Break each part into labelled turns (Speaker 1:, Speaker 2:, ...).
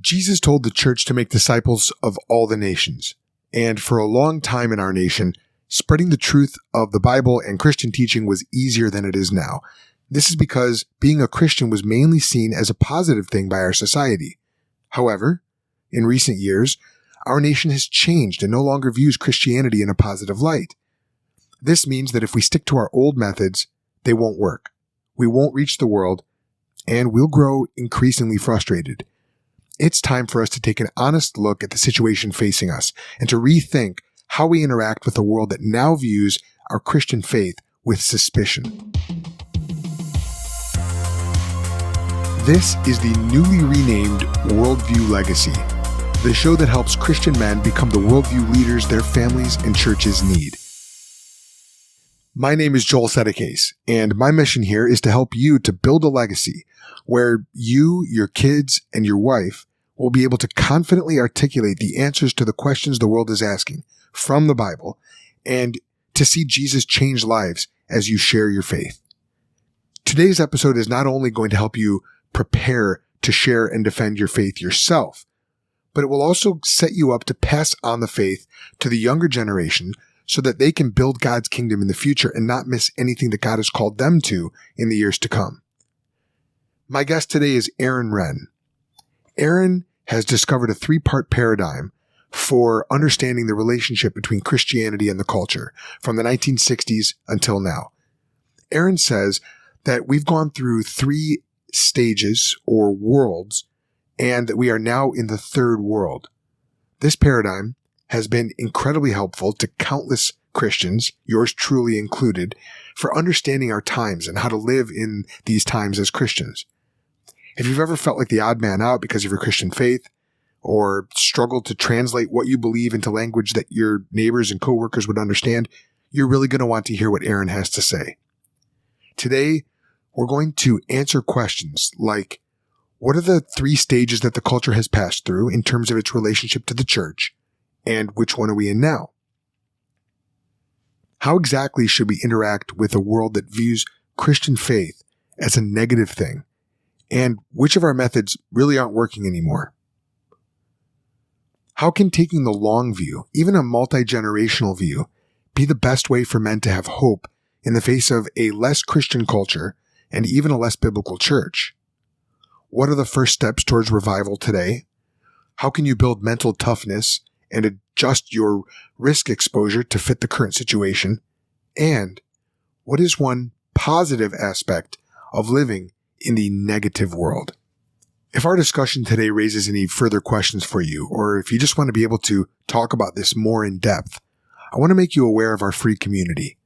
Speaker 1: Jesus told the church to make disciples of all the nations. And for a long time in our nation, spreading the truth of the Bible and Christian teaching was easier than it is now. This is because being a Christian was mainly seen as a positive thing by our society. However, in recent years, our nation has changed and no longer views Christianity in a positive light. This means that if we stick to our old methods, they won't work. We won't reach the world, and we'll grow increasingly frustrated. It's time for us to take an honest look at the situation facing us and to rethink how we interact with a world that now views our Christian faith with suspicion. This is the newly renamed Worldview Legacy, the show that helps Christian men become the worldview leaders their families and churches need. My name is Joel Settecase, and my mission here is to help you to build a legacy where you, your kids, and your wife will be able to confidently articulate the answers to the questions the world is asking from the Bible and to see Jesus change lives as you share your faith. Today's episode is not only going to help you prepare to share and defend your faith yourself, but it will also set you up to pass on the faith to the younger generation so that they can build God's kingdom in the future and not miss anything that God has called them to in the years to come. My guest today is Renn. Renn has discovered a 3-part paradigm for understanding the relationship between Christianity and the culture from the 1960s until now. Renn says that we've gone through 3 stages or worlds and that we are now in the 3rd world. This paradigm has been incredibly helpful to countless Christians, yours truly included, for understanding our times and how to live in these times as Christians. If you've ever felt like the odd man out because of your Christian faith, or struggled to translate what you believe into language that your neighbors and coworkers would understand, you're really going to want to hear what Renn has to say. Today, we're going to answer questions like, what are the 3 stages that the culture has passed through in terms of its relationship to the church, and which one are we in now? How exactly should we interact with a world that views Christian faith as a negative thing? And which of our methods really aren't working anymore? How can taking the long view, even a multi-generational view, be the best way for men to have hope in the face of a less Christian culture and even a less biblical church? What are the first steps towards revival today? How can you build mental toughness and adjust your risk exposure to fit the current situation? And what is one positive aspect of living in the negative world? If our discussion today raises any further questions for you, or if you just want to be able to talk about this more in depth, I want to make you aware of our free community.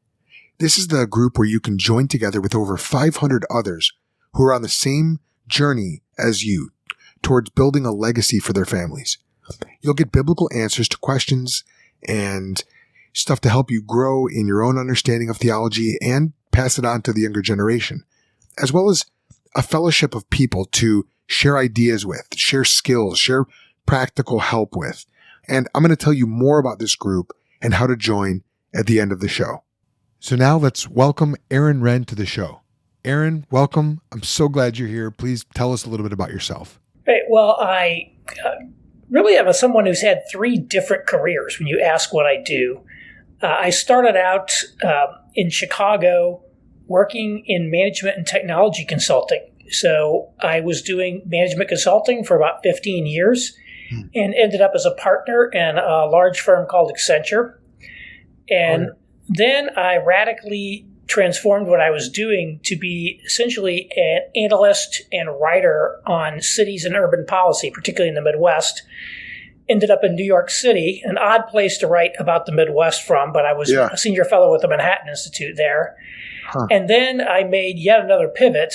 Speaker 1: This is the group where you can join together with over 500 others who are on the same journey as you towards building a legacy for their families. You'll get biblical answers to questions and stuff to help you grow in your own understanding of theology and pass it on to the younger generation, as well as a fellowship of people to share ideas with, share skills, share practical help with. And I'm going to tell you more about this group and how to join at the end of the show. So now let's welcome Renn to the show. Welcome. I'm so glad you're here. Please tell us a little bit about yourself.
Speaker 2: Right. Well, I really am someone who's had 3 different careers when you ask what I do. I started out in Chicago working in management and technology consulting. So I was doing management consulting for about 15 years and ended up as a partner in a large firm called Accenture. And then I radically transformed what I was doing to be essentially an analyst and writer on cities and urban policy, particularly in the Midwest. Ended up in New York City, an odd place to write about the Midwest from, but I was a senior fellow with the Manhattan Institute there. And then I made yet another pivot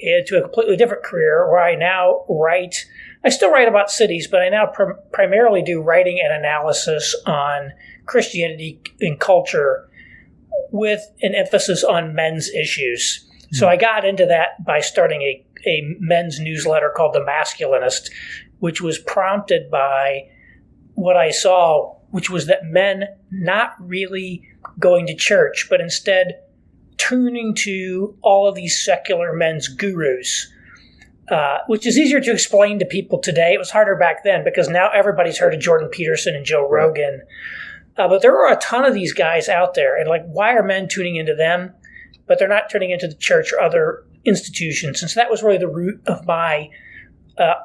Speaker 2: into a completely different career where I now write. I still write about cities, but I now primarily do writing and analysis on Christianity and culture with an emphasis on men's issues. So I got into that by starting a men's newsletter called The Masculinist, which was prompted by what I saw, which was that men not really going to church, but instead turning to all of these secular men's gurus which is easier to explain to people today. It was harder back then because now everybody's heard of Jordan Peterson and Joe Rogan. But there are a ton of these guys out there. And like, why are men tuning into them? But they're not tuning into the church or other institutions. And so that was really the root of my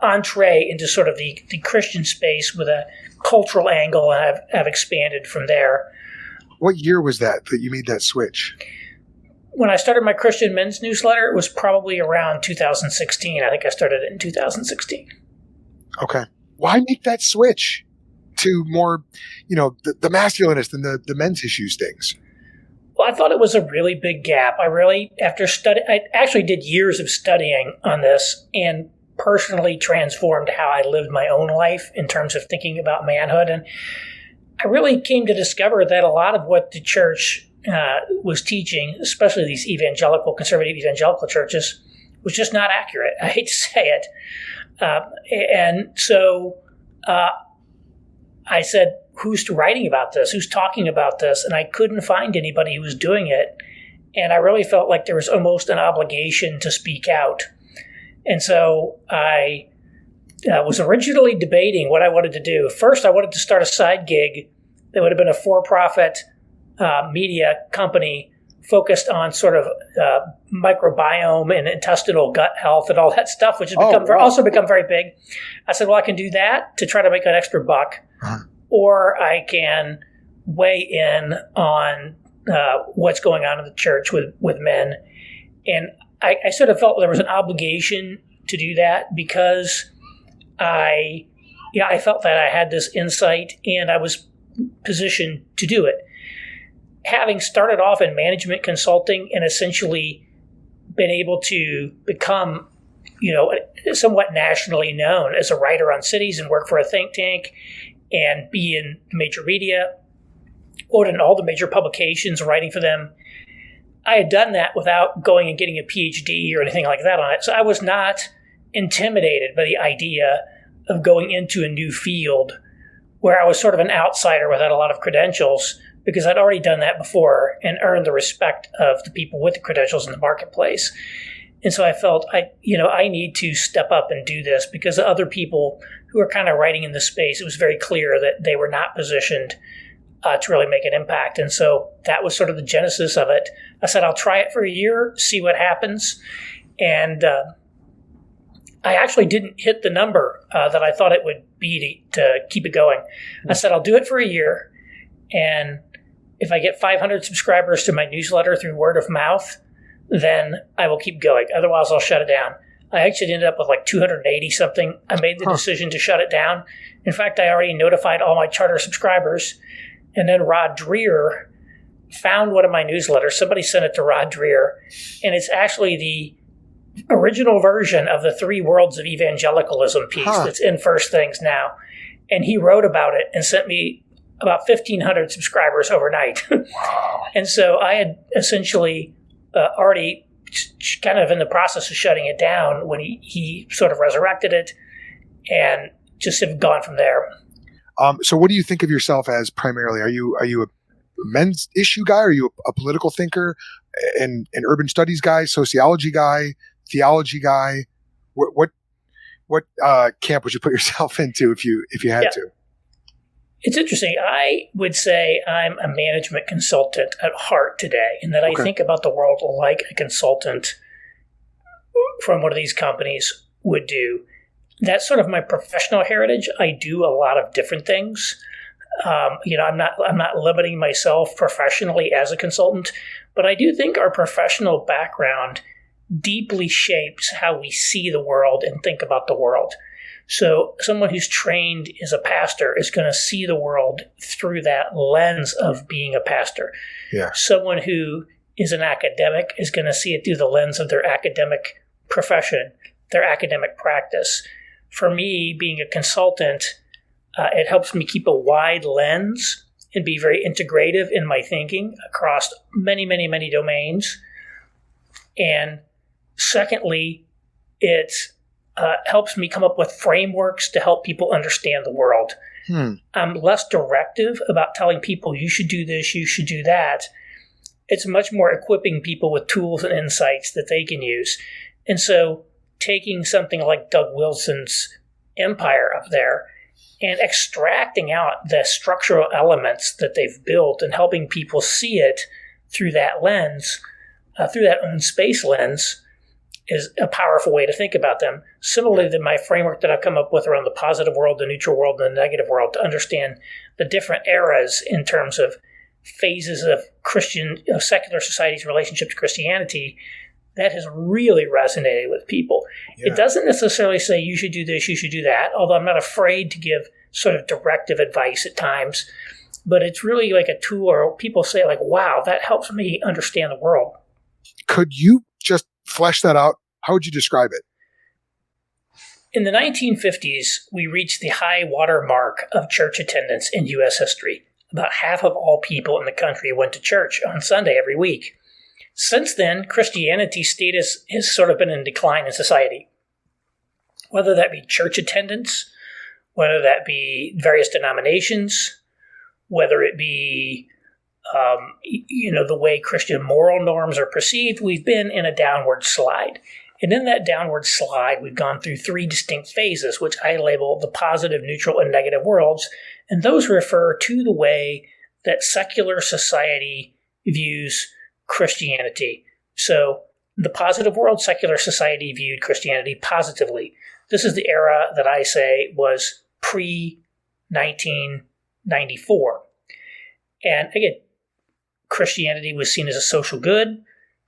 Speaker 2: entree into sort of the Christian space with a cultural angle. And I've expanded from there.
Speaker 1: What year was that you made that switch?
Speaker 2: When I started my Christian men's newsletter, it was probably around 2016. I think I started it in 2016.
Speaker 1: Okay. Why make that switch to more, the masculinist and the men's issues things?
Speaker 2: Well, I thought it was a really big gap. I actually did years of studying on this and personally transformed how I lived my own life in terms of thinking about manhood. And I really came to discover that a lot of what the church was teaching, especially these conservative evangelical churches, was just not accurate. I hate to say it. And so I said, who's writing about this? Who's talking about this? And I couldn't find anybody who was doing it. And I really felt like there was almost an obligation to speak out. And so I was originally debating what I wanted to do. First, I wanted to start a side gig that would have been a for-profit media company focused on sort of microbiome and intestinal gut health and all that stuff, which has also become very big. I said, well, I can do that to try to make an extra buck, or I can weigh in on what's going on in the church with men. And I sort of felt there was an obligation to do that because I felt that I had this insight and I was positioned to do it. Having started off in management consulting and essentially been able to become, somewhat nationally known as a writer on cities and work for a think tank and be in major media, quoted in all the major publications, writing for them, I had done that without going and getting a PhD or anything like that on it. So I was not intimidated by the idea of going into a new field where I was sort of an outsider without a lot of credentials, because I'd already done that before and earned the respect of the people with the credentials in the marketplace. And so I felt I need to step up and do this because the other people who are kind of writing in this space, it was very clear that they were not positioned to really make an impact. And so that was sort of the genesis of it. I said, I'll try it for a year, see what happens. And I actually didn't hit the number that I thought it would be to keep it going. I said, I'll do it for a year. And if I get 500 subscribers to my newsletter through word of mouth, then I will keep going. Otherwise, I'll shut it down. I actually ended up with like 280 something. I made the decision to shut it down. In fact, I already notified all my charter subscribers. And then Rod Dreher found one of my newsletters. Somebody sent it to Rod Dreher. And it's actually the original version of the 3 Worlds of Evangelicalism piece that's in First Things now. And he wrote about it and sent me about 1,500 subscribers overnight.
Speaker 1: Wow.
Speaker 2: And so I had essentially already kind of in the process of shutting it down when he sort of resurrected it and just have gone from there.
Speaker 1: So what do you think of yourself as primarily? Are you a men's issue guy? Are you a political thinker, an urban studies guy, sociology guy, theology guy? What camp would you put yourself into if you had to?
Speaker 2: It's interesting. I would say I'm a management consultant at heart today, in that I think about the world like a consultant from one of these companies would do. That's sort of my professional heritage. I do a lot of different things. I'm not limiting myself professionally as a consultant, but I do think our professional background deeply shapes how we see the world and think about the world. So someone who's trained as a pastor is going to see the world through that lens of being a pastor.
Speaker 1: Yeah.
Speaker 2: Someone who is an academic is going to see it through the lens of their academic profession, their academic practice. For me, being a consultant, it helps me keep a wide lens and be very integrative in my thinking across many, many, many domains. And secondly, it helps me come up with frameworks to help people understand the world. I'm less directive about telling people you should do this, you should do that. It's much more equipping people with tools and insights that they can use. And so taking something like Doug Wilson's empire up there and extracting out the structural elements that they've built and helping people see it through that lens, through that own space lens, is a powerful way to think about them. Similarly to my framework that I've come up with around the positive world, the neutral world, and the negative world, to understand the different eras in terms of phases of secular society's relationship to Christianity, that has really resonated with people. Yeah. It doesn't necessarily say you should do this, you should do that, although I'm not afraid to give sort of directive advice at times. But it's really like a tool, or people say like, wow, that helps me understand the world.
Speaker 1: Could you just flesh that out? How would you describe it?
Speaker 2: In the 1950s, we reached the high water mark of church attendance in U.S. history. About half of all people in the country went to church on Sunday every week. Since then, Christianity's status has sort of been in decline in society. Whether that be church attendance, whether that be various denominations, whether it be the way Christian moral norms are perceived, we've been in a downward slide. And in that downward slide, we've gone through three distinct phases, which I label the positive, neutral, and negative worlds. And those refer to the way that secular society views Christianity. So the positive world, secular society viewed Christianity positively. This is the era that I say was pre-1994. And again, Christianity was seen as a social good,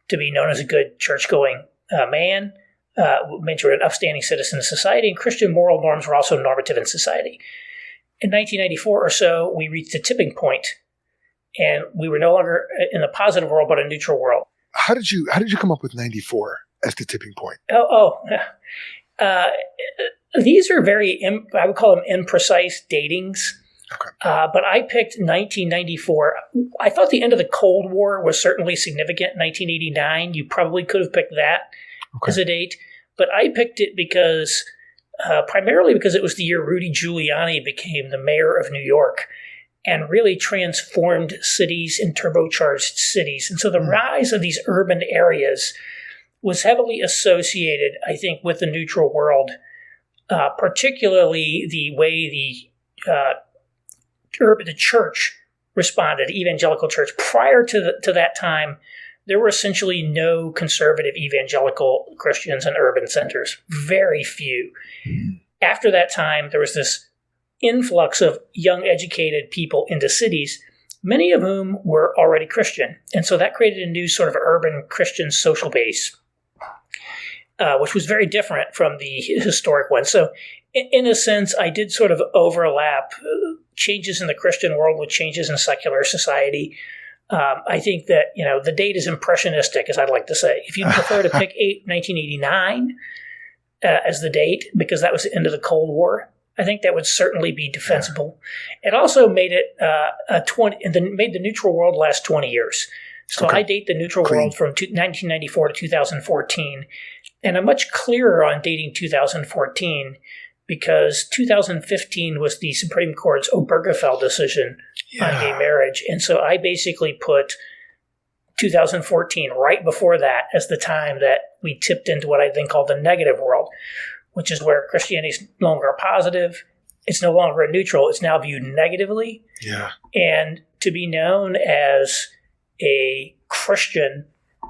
Speaker 2: to be known as a good church-going man, meant you were an upstanding citizen of society, and Christian moral norms were also normative in society. In 1994 or so, we reached a tipping point, and we were no longer in the positive world, but a neutral world.
Speaker 1: How did you come up with 94 as the tipping point?
Speaker 2: These are very, I would call them imprecise datings.
Speaker 1: Okay.
Speaker 2: But I picked 1994. I thought the end of the Cold War was certainly significant. 1989, you probably could have picked that as a date. But I picked it because, primarily because it was the year Rudy Giuliani became the mayor of New York and really transformed cities and turbocharged cities. And so the rise of these urban areas was heavily associated, I think, with the neutral world, particularly the way the church responded, evangelical church. Prior to that time, there were essentially no conservative evangelical Christians in urban centers, very few. After that time, there was this influx of young, educated people into cities, many of whom were already Christian. And so that created a new sort of urban Christian social base, which was very different from the historic one. So in a sense, I did sort of overlap changes in the Christian world with changes in secular society. I think that, the date is impressionistic, as I'd like to say. If you'd prefer to pick 1989 as the date, because that was the end of the Cold War, I think that would certainly be defensible. It also made it made the neutral world last 20 years. So I date the neutral world from 1994 to 2014, and I'm much clearer on dating 2014 because 2015 was the Supreme Court's Obergefell decision on gay marriage. And so I basically put 2014 right before that as the time that we tipped into what I then call the negative world, which is where Christianity is no longer a positive. It's no longer a neutral. It's now viewed negatively.
Speaker 1: Yeah.
Speaker 2: And to be known as a Christian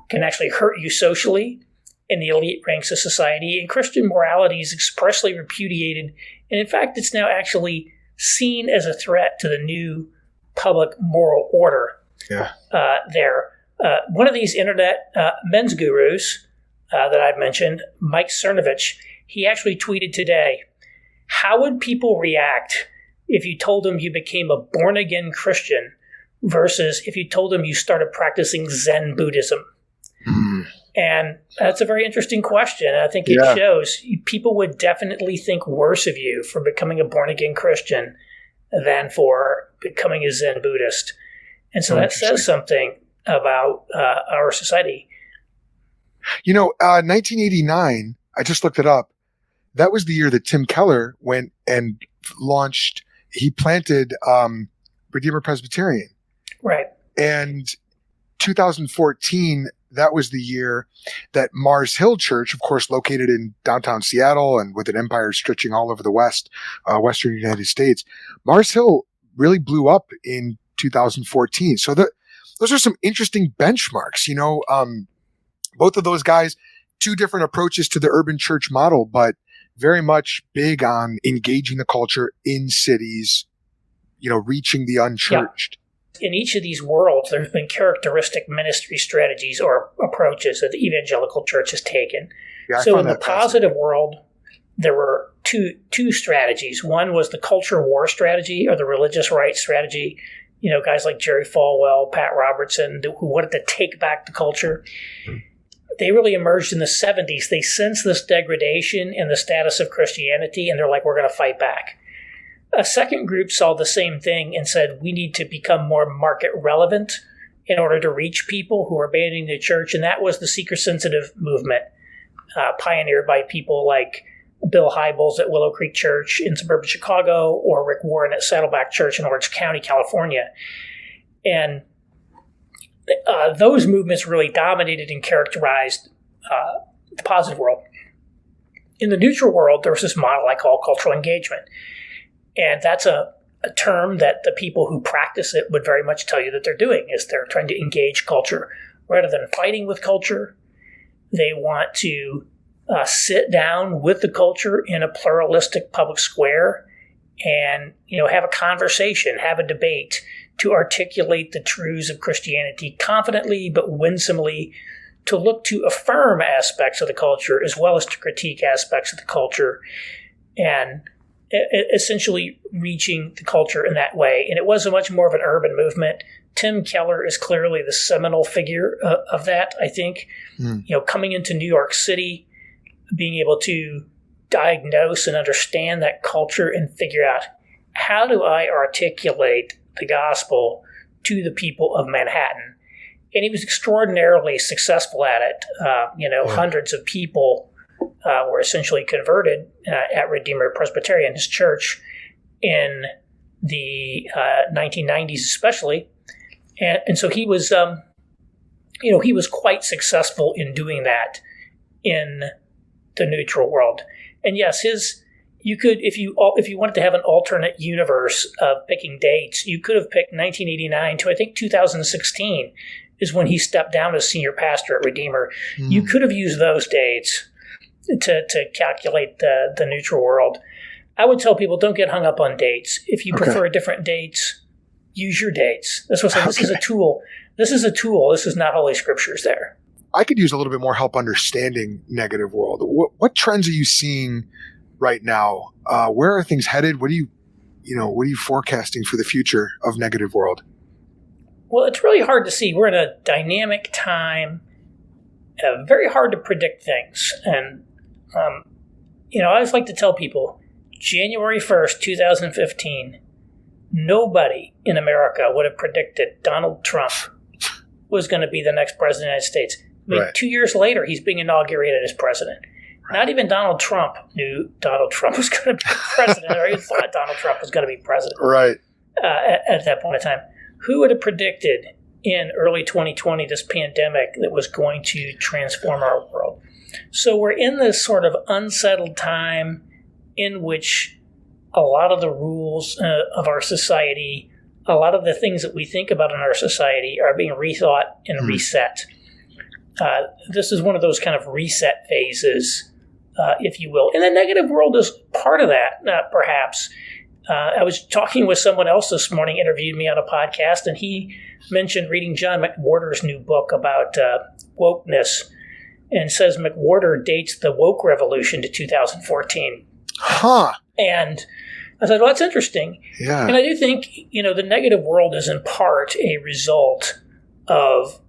Speaker 2: can actually hurt you socially in the elite ranks of society. And Christian morality is expressly repudiated. And in fact, it's now actually seen as a threat to the new public moral order there. One of these internet men's gurus that I've mentioned, Mike Cernovich, he actually tweeted today, how would people react if you told them you became a born-again Christian versus if you told them you started practicing Zen Buddhism? And that's a very interesting question. I think it shows people would definitely think worse of you for becoming a born-again Christian than for becoming a Zen Buddhist. And so that says something about our society.
Speaker 1: 1989, I just looked it up. That was the year that Tim Keller went and he planted Redeemer Presbyterian.
Speaker 2: Right.
Speaker 1: And 2014, that was the year that Mars Hill Church, of course, located in downtown Seattle and with an empire stretching all over the Western United States, Mars Hill really blew up in 2014. So those are some interesting benchmarks. Both of those guys, two different approaches to the urban church model, but very much big on engaging the culture in cities, reaching the unchurched.
Speaker 2: Yeah. In each of these worlds, there's been characteristic ministry strategies or approaches that the evangelical church has taken.
Speaker 1: Yeah,
Speaker 2: so in the positive world, there were two strategies. One was the culture war strategy or the religious right strategy. Guys like Jerry Falwell, Pat Robertson, who wanted to take back the culture. They really emerged in the 70s. They sensed this degradation in the status of Christianity, and they're like, we're going to fight back. A second group saw the same thing and said, we need to become more market relevant in order to reach people who are abandoning the church, and that was the seeker-sensitive movement, pioneered by people like Bill Hybels at Willow Creek Church in suburban Chicago or Rick Warren at Saddleback Church in Orange County, California. And those movements really dominated and characterized the positive world. In the neutral world, there was this model I call cultural engagement. And that's a term that the people who practice it would very much tell you that they're doing, is they're trying to engage culture. Rather than fighting with culture, they want to sit down with the culture in a pluralistic public square and have a conversation, have a debate to articulate the truths of Christianity confidently but winsomely, to look to affirm aspects of the culture as well as to critique aspects of the culture, and essentially reaching the culture in that way. And it was a much more of an urban movement. Tim Keller is clearly the seminal figure of that, I think. Coming into New York City, being able to diagnose and understand that culture and figure out, how do I articulate the gospel to the people of Manhattan? And he was extraordinarily successful at it. Hundreds of people were essentially converted at Redeemer Presbyterian, his church, in the 1990s especially. And so he was, he was quite successful in doing that in the neutral world. And yes, you could, if you wanted to have an alternate universe of picking dates, you could have picked 1989 to, I think, 2016 is when he stepped down as senior pastor at Redeemer. You could have used those dates to calculate the neutral world. I would tell people, don't get hung up on dates. If you prefer different dates, use your dates. That's what I'm saying. This is a tool. This is a tool. This is not Holy Scriptures there.
Speaker 1: I could use a little bit more help understanding negative world. What trends are you seeing right now? Where are things headed? What are you forecasting for the future of negative world?
Speaker 2: Well, it's really hard to see. We're in a dynamic time. Very hard to predict things. And, I always like to tell people, January 1st, 2015, nobody in America would have predicted Donald Trump was going to be the next president of the United States. I mean, 2 years later, he's being inaugurated as president. Not even Donald Trump knew Donald Trump was going to be president, or even thought Donald Trump was going to be president.
Speaker 1: Right.
Speaker 2: At that point in time. Who would have predicted in early 2020 this pandemic that was going to transform our world? So we're in this sort of unsettled time in which a lot of the rules of our society, a lot of the things that we think about in our society are being rethought and reset. This is one of those kind of reset phases, if you will. And the negative world is part of that, perhaps. I was talking with someone else this morning, interviewed me on a podcast, and he mentioned reading John McWhorter's new book about wokeness, and says McWhorter dates the woke revolution to 2014.
Speaker 1: Huh.
Speaker 2: And I said, well, that's interesting.
Speaker 1: Yeah.
Speaker 2: And I do think, the negative world is in part a result of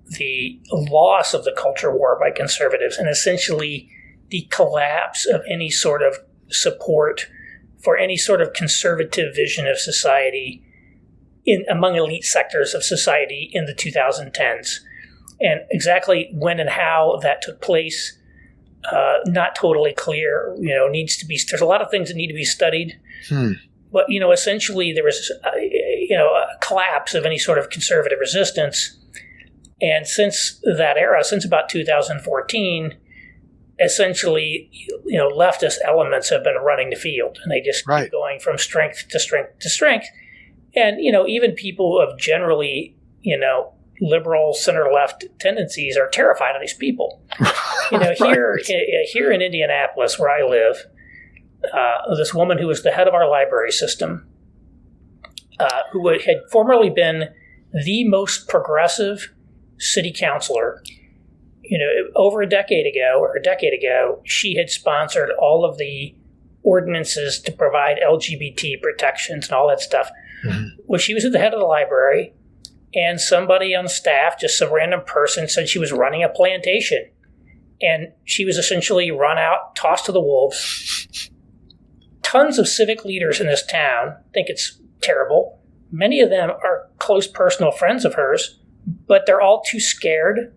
Speaker 2: the loss of the culture war by conservatives and essentially the collapse of any sort of support for any sort of conservative vision of society among elite sectors of society in the 2010s. And exactly when and how that took place, not totally clear. There's a lot of things that need to be studied. But, essentially there was, a collapse of any sort of conservative resistance. And since that era, since about 2014, essentially, leftist elements have been running the field, and they just keep going from strength to strength to strength. And, even people of generally, liberal center-left tendencies are terrified of these people. Here in Indianapolis, where I live, this woman who was the head of our library system, who had formerly been the most progressive city councilor, over a decade ago, she had sponsored all of the ordinances to provide LGBT protections and all that stuff. Mm-hmm. Well, she was at the head of the library, and somebody on staff, just some random person, said she was running a plantation. And she was essentially run out, tossed to the wolves. Tons of civic leaders in this town think it's terrible. Many of them are close personal friends of hers, but they're all too scared.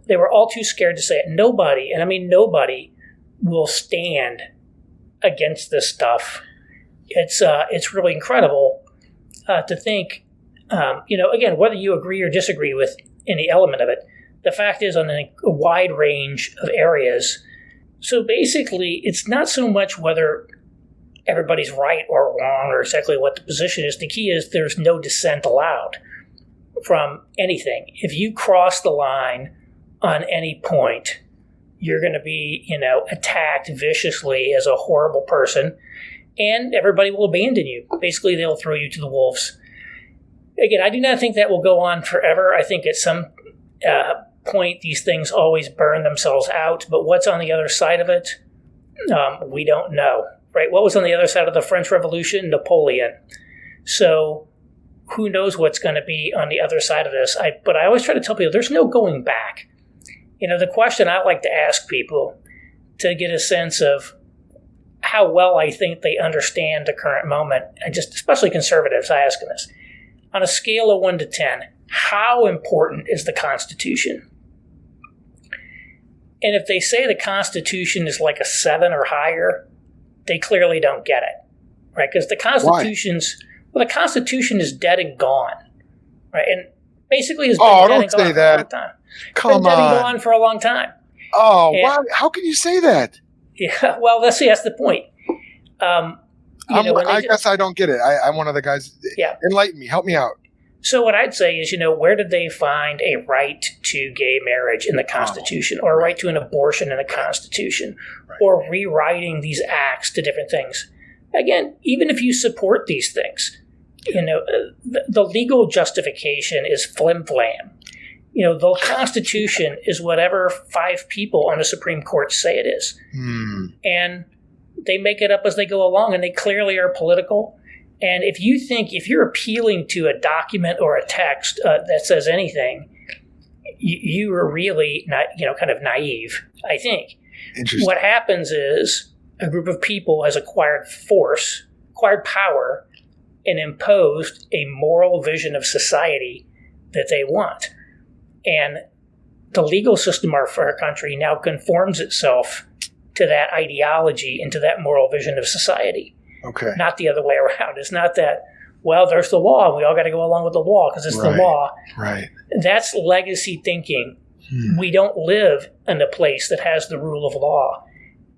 Speaker 2: They were all too scared to say it. Nobody, and I mean nobody, will stand against this stuff. It's really incredible to think, again, whether you agree or disagree with any element of it, the fact is on a wide range of areas. So basically, it's not so much whether everybody's right or wrong or exactly what the position is. The key is there's no dissent allowed from anything. If you cross the line on any point, you're going to be, attacked viciously as a horrible person, and everybody will abandon you. Basically, they'll throw you to the wolves. Again, I do not think that will go on forever. I think at some point, these things always burn themselves out. But what's on the other side of it, we don't know, right? What was on the other side of the French Revolution? Napoleon. So who knows what's going to be on the other side of this? But I always try to tell people there's no going back. The question I like to ask people to get a sense of how well I think they understand the current moment, and just especially conservatives, I ask them this. On a scale of 1 to 10, how important is the Constitution? And if they say the Constitution is like a 7 or higher, they clearly don't get it, right? Because the Constitution is dead and gone, right? And basically has been dead and gone for a long time.
Speaker 1: Come on.
Speaker 2: Dead and gone for a long time.
Speaker 1: Oh, wow. How can you say that?
Speaker 2: Yeah, well, that's the point.
Speaker 1: I guess I don't get it. I'm one of the guys.
Speaker 2: Yeah.
Speaker 1: Enlighten me. Help me out.
Speaker 2: So what I'd say is, where did they find a right to gay marriage in the Constitution, or a right to an abortion in the Constitution, or rewriting these acts to different things? Again, even if you support these things, the legal justification is flim-flam. The Constitution is whatever 5 people on the Supreme Court say it is. And they make it up as they go along, and they clearly are political. And if you're appealing to a document or a text that says anything, you are really not, kind of naive, I think.
Speaker 1: Interesting.
Speaker 2: What happens is a group of people has acquired power, and imposed a moral vision of society that they want. And the legal system for our country now conforms itself to that ideology and to that moral vision of society.
Speaker 1: Okay.
Speaker 2: Not the other way around. It's not that, well, there's the law. We all got to go along with the law because it's the law.
Speaker 1: Right.
Speaker 2: That's legacy thinking. We don't live in a place that has the rule of law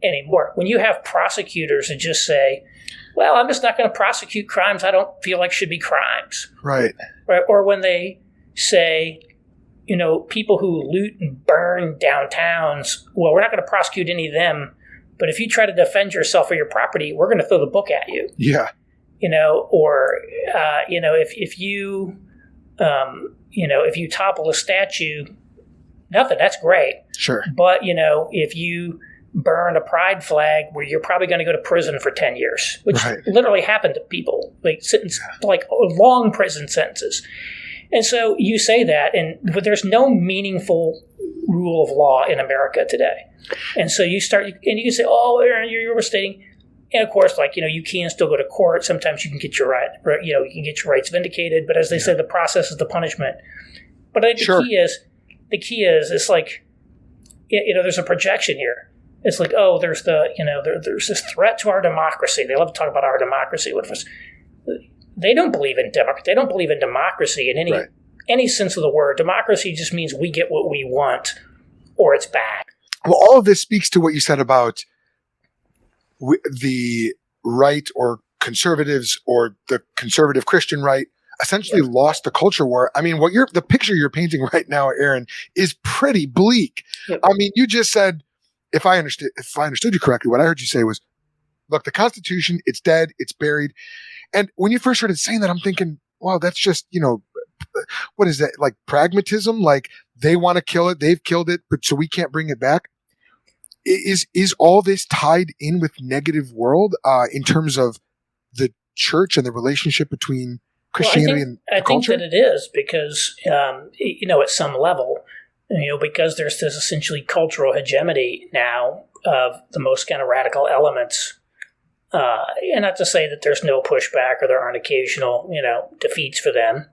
Speaker 2: anymore. When you have prosecutors that just say, well, I'm just not going to prosecute crimes I don't feel like should be crimes.
Speaker 1: Right.
Speaker 2: Or when they say, people who loot and burn downtowns, well, we're not going to prosecute any of them, but if you try to defend yourself or your property, we're going to throw the book at you.
Speaker 1: Yeah.
Speaker 2: If you topple a statue, nothing, that's great.
Speaker 1: Sure.
Speaker 2: But, if you burn a pride flag, where you're probably going to go to prison for 10 years, which literally happened to people, like long prison sentences. And so you say that, but there's no meaningful rule of law in America today. And so you start, and you can say, oh, you're overstating. And of course, you can still go to court. Sometimes you can get your you can get your rights vindicated. But as they say, the process is the punishment. But I think the key is, it's like, there's a projection here. It's like, oh, there's there's this threat to our democracy. They love to talk about our democracy. They don't believe in democracy in any sense of the word. Democracy just means we get what we want or it's bad.
Speaker 1: Well, all of this speaks to what you said about the right or conservatives or the conservative Christian right essentially lost the culture war. I mean, the picture you're painting right now, Aaron, is pretty bleak.
Speaker 2: Yep.
Speaker 1: I mean, you just said, if I understood you correctly, what I heard you say was, look, the Constitution, it's dead, it's buried. And when you first started saying that, I'm thinking, wow, that's just, what is that? Like pragmatism? Like they want to kill it, they've killed it, but so we can't bring it back. Is all this tied in with negative world in terms of the church and the relationship between Christianity and culture?
Speaker 2: I think that it is because, at some level, because there's this essentially cultural hegemony now of the most kind of radical elements. And not to say that there's no pushback or there aren't occasional, defeats for them,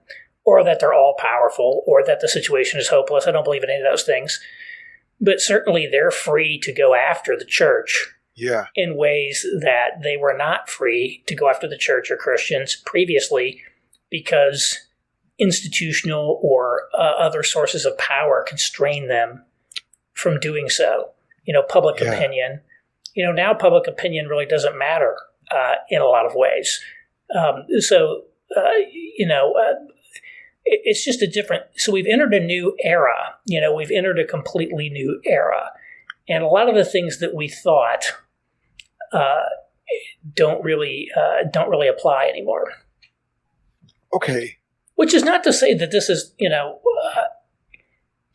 Speaker 2: or that they're all powerful, or that the situation is hopeless. I don't believe in any of those things. But certainly they're free to go after the church in ways that they were not free to go after the church or Christians previously, because institutional or other sources of power constrain them from doing so. Public opinion. Now public opinion really doesn't matter in a lot of ways. It's just a different. So we've entered a new era. We've entered a completely new era, and a lot of the things that we thought don't really apply anymore.
Speaker 1: Okay.
Speaker 2: Which is not to say that this is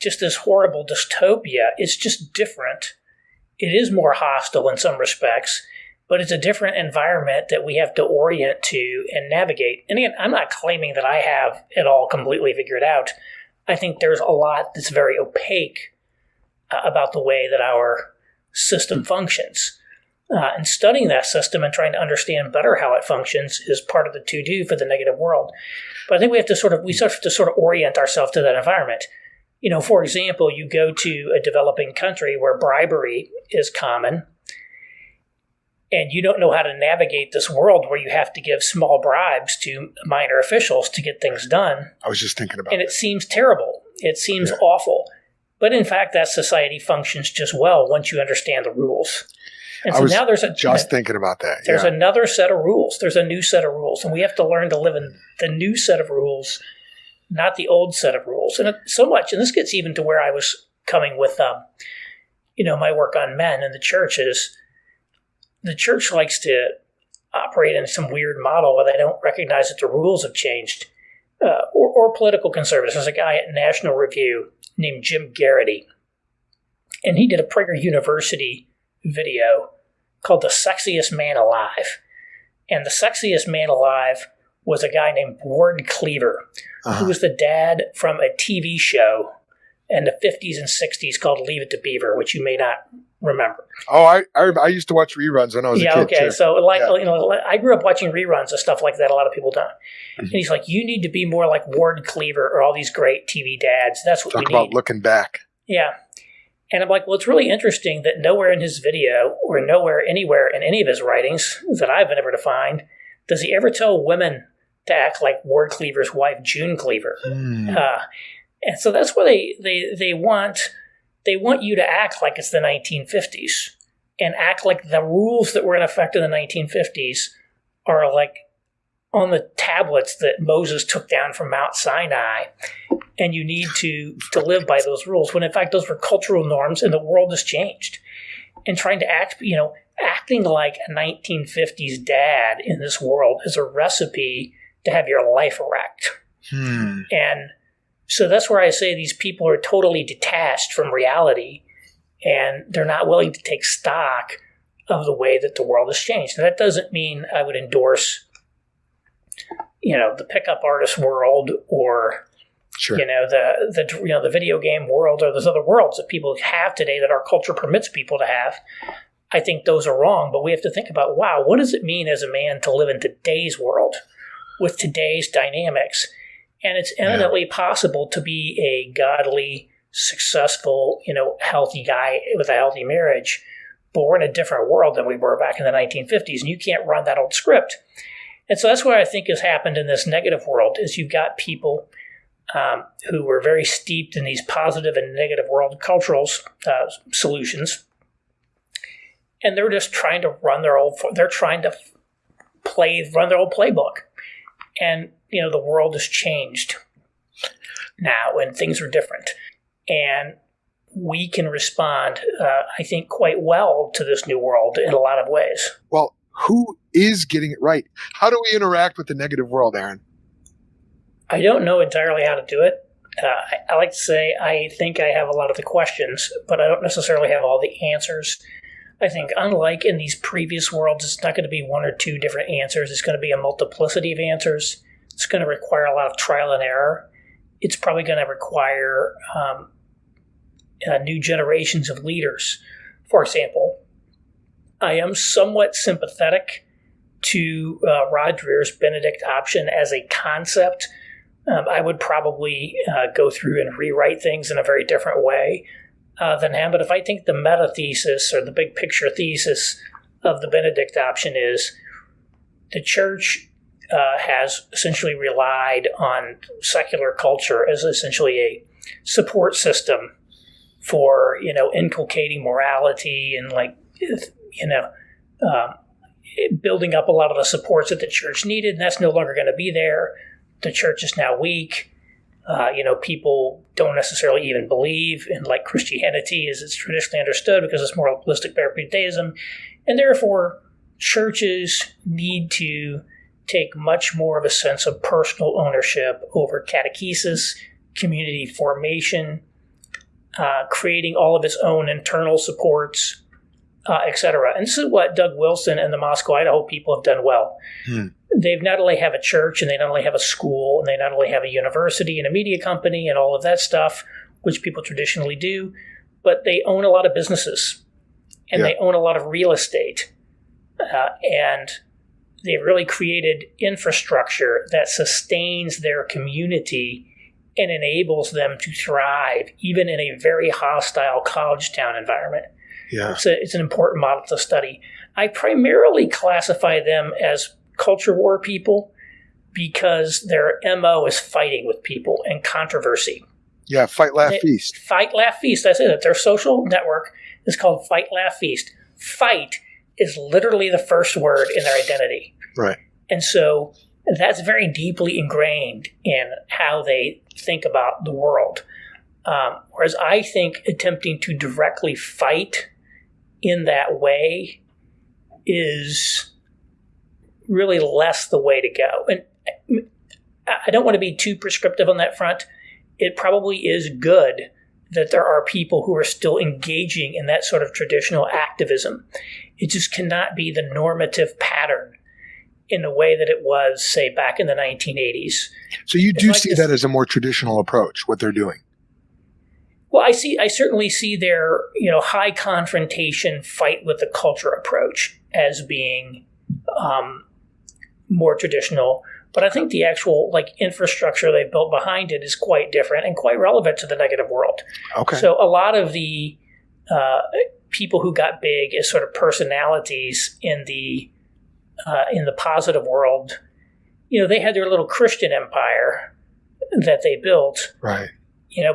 Speaker 2: just this horrible dystopia. It's just different. It is more hostile in some respects, but it's a different environment that we have to orient to and navigate. And again, I'm not claiming that I have it all completely figured out. I think there's a lot that's very opaque about the way that our system functions. And studying that system and trying to understand better how it functions is part of the to-do for the negative world. But I think we have to orient ourselves to that environment. For example, you go to a developing country where bribery is common, and you don't know how to navigate this world where you have to give small bribes to minor officials to get things done.
Speaker 1: I was just thinking about
Speaker 2: it. And it seems terrible. It seems awful. But in fact, that society functions just well once you understand the rules. And so now
Speaker 1: thinking about that.
Speaker 2: There's another set of rules. There's a new set of rules. And we have to learn to live in the new set of rules, not the old set of rules. And so much, and this gets even to where I was coming with, my work on men in the church is the church likes to operate in some weird model where they don't recognize that the rules have changed. Or political conservatives. There's a guy at National Review named Jim Garrity, and he did a Prager University video called The Sexiest Man Alive. And the sexiest man alive was a guy named Ward Cleaver, who was the dad from a TV show in the 50s and 60s called Leave It to Beaver, which you may not remember.
Speaker 1: Oh, I used to watch reruns when I was a kid.
Speaker 2: Okay.
Speaker 1: Sure.
Speaker 2: So I grew up watching reruns of stuff like that. A lot of people don't. Mm-hmm. And he's like, you need to be more like Ward Cleaver or all these great TV dads. That's what we need.
Speaker 1: Talk about looking back.
Speaker 2: Yeah. And I'm like, well, it's really interesting that nowhere in his video or nowhere anywhere in any of his writings that I've ever defined does he ever tell women to act like Ward Cleaver's wife, June Cleaver. And so that's why they want you to act like it's the 1950s and act like the rules that were in effect in the 1950s are like on the tablets that Moses took down from Mount Sinai. And you need to live by those rules, when in fact those were cultural norms and the world has changed. And trying to acting like a 1950s dad in this world is a recipe to have your life wrecked. And so that's where I say these people are totally detached from reality and they're not willing to take stock of the way that the world has changed. And that doesn't mean I would endorse, the pickup artist world or
Speaker 1: Sure.
Speaker 2: The video game world or those other worlds that people have today that our culture permits people to have. I think those are wrong, but we have to think about, wow, what does it mean as a man to live in today's world with today's dynamics? And it's eminently possible to be a godly, successful, healthy guy with a healthy marriage, but we're in a different world than we were back in the 1950s, and you can't run that old script. And so that's what I think has happened in this negative world is you've got people who were very steeped in these positive and negative world cultural solutions. And they're just trying to run their old playbook. And, the world has changed now and things are different. And we can respond, I think, quite well to this new world in a lot of ways.
Speaker 1: Well, who is getting it right? How do we interact with the negative world, Aaron?
Speaker 2: I don't know entirely how to do it. I like to say I think I have a lot of the questions, but I don't necessarily have all the answers. I think unlike in these previous worlds, it's not going to be one or two different answers. It's going to be a multiplicity of answers. It's going to require a lot of trial and error. It's probably going to require new generations of leaders. For example, I am somewhat sympathetic to Rod Dreher's Benedict option as a concept. I would probably go through and rewrite things in a very different way than him. But if I think the meta thesis or the big picture thesis of the Benedict option is the church has essentially relied on secular culture as essentially a support system for, inculcating morality and building up a lot of the supports that the church needed, and that's no longer going to be there. The church is now weak. People don't necessarily even believe in Christianity as it's traditionally understood because it's more holistic Judaism, and therefore churches need to take much more of a sense of personal ownership over catechesis, community formation, creating all of its own internal supports, etc. And this is what Doug Wilson and the Moscow, Idaho people have done well. They not only have a church, and they not only have a school, and they not only have a university and a media company and all of that stuff, which people traditionally do, but they own a lot of businesses, and they own a lot of real estate. And they've really created infrastructure that sustains their community and enables them to thrive, even in a very hostile college town environment.
Speaker 1: Yeah.
Speaker 2: It's an important model to study. I primarily classify them as culture war people because their MO is fighting with people and controversy.
Speaker 1: Yeah, fight, laugh, feast.
Speaker 2: Fight, laugh, feast. I say that. Their social network is called Fight, Laugh, Feast. Fight is literally the first word in their identity.
Speaker 1: Right.
Speaker 2: And so that's very deeply ingrained in how they think about the world. Whereas I think attempting to directly fight in that way is really less the way to go. And I don't want to be too prescriptive on that front. It probably is good that there are people who are still engaging in that sort of traditional activism. It just cannot be the normative pattern in the way that it was, say, back in the 1980s.
Speaker 1: So you do see that as a more traditional approach, what they're doing?
Speaker 2: Well, I certainly see their, high confrontation fight with the culture approach as being more traditional. But I think the actual infrastructure they built behind it is quite different and quite relevant to the negative world. Okay. So a lot of the people who got big as sort of personalities in the positive world, they had their little Christian empire that they built.
Speaker 1: Right.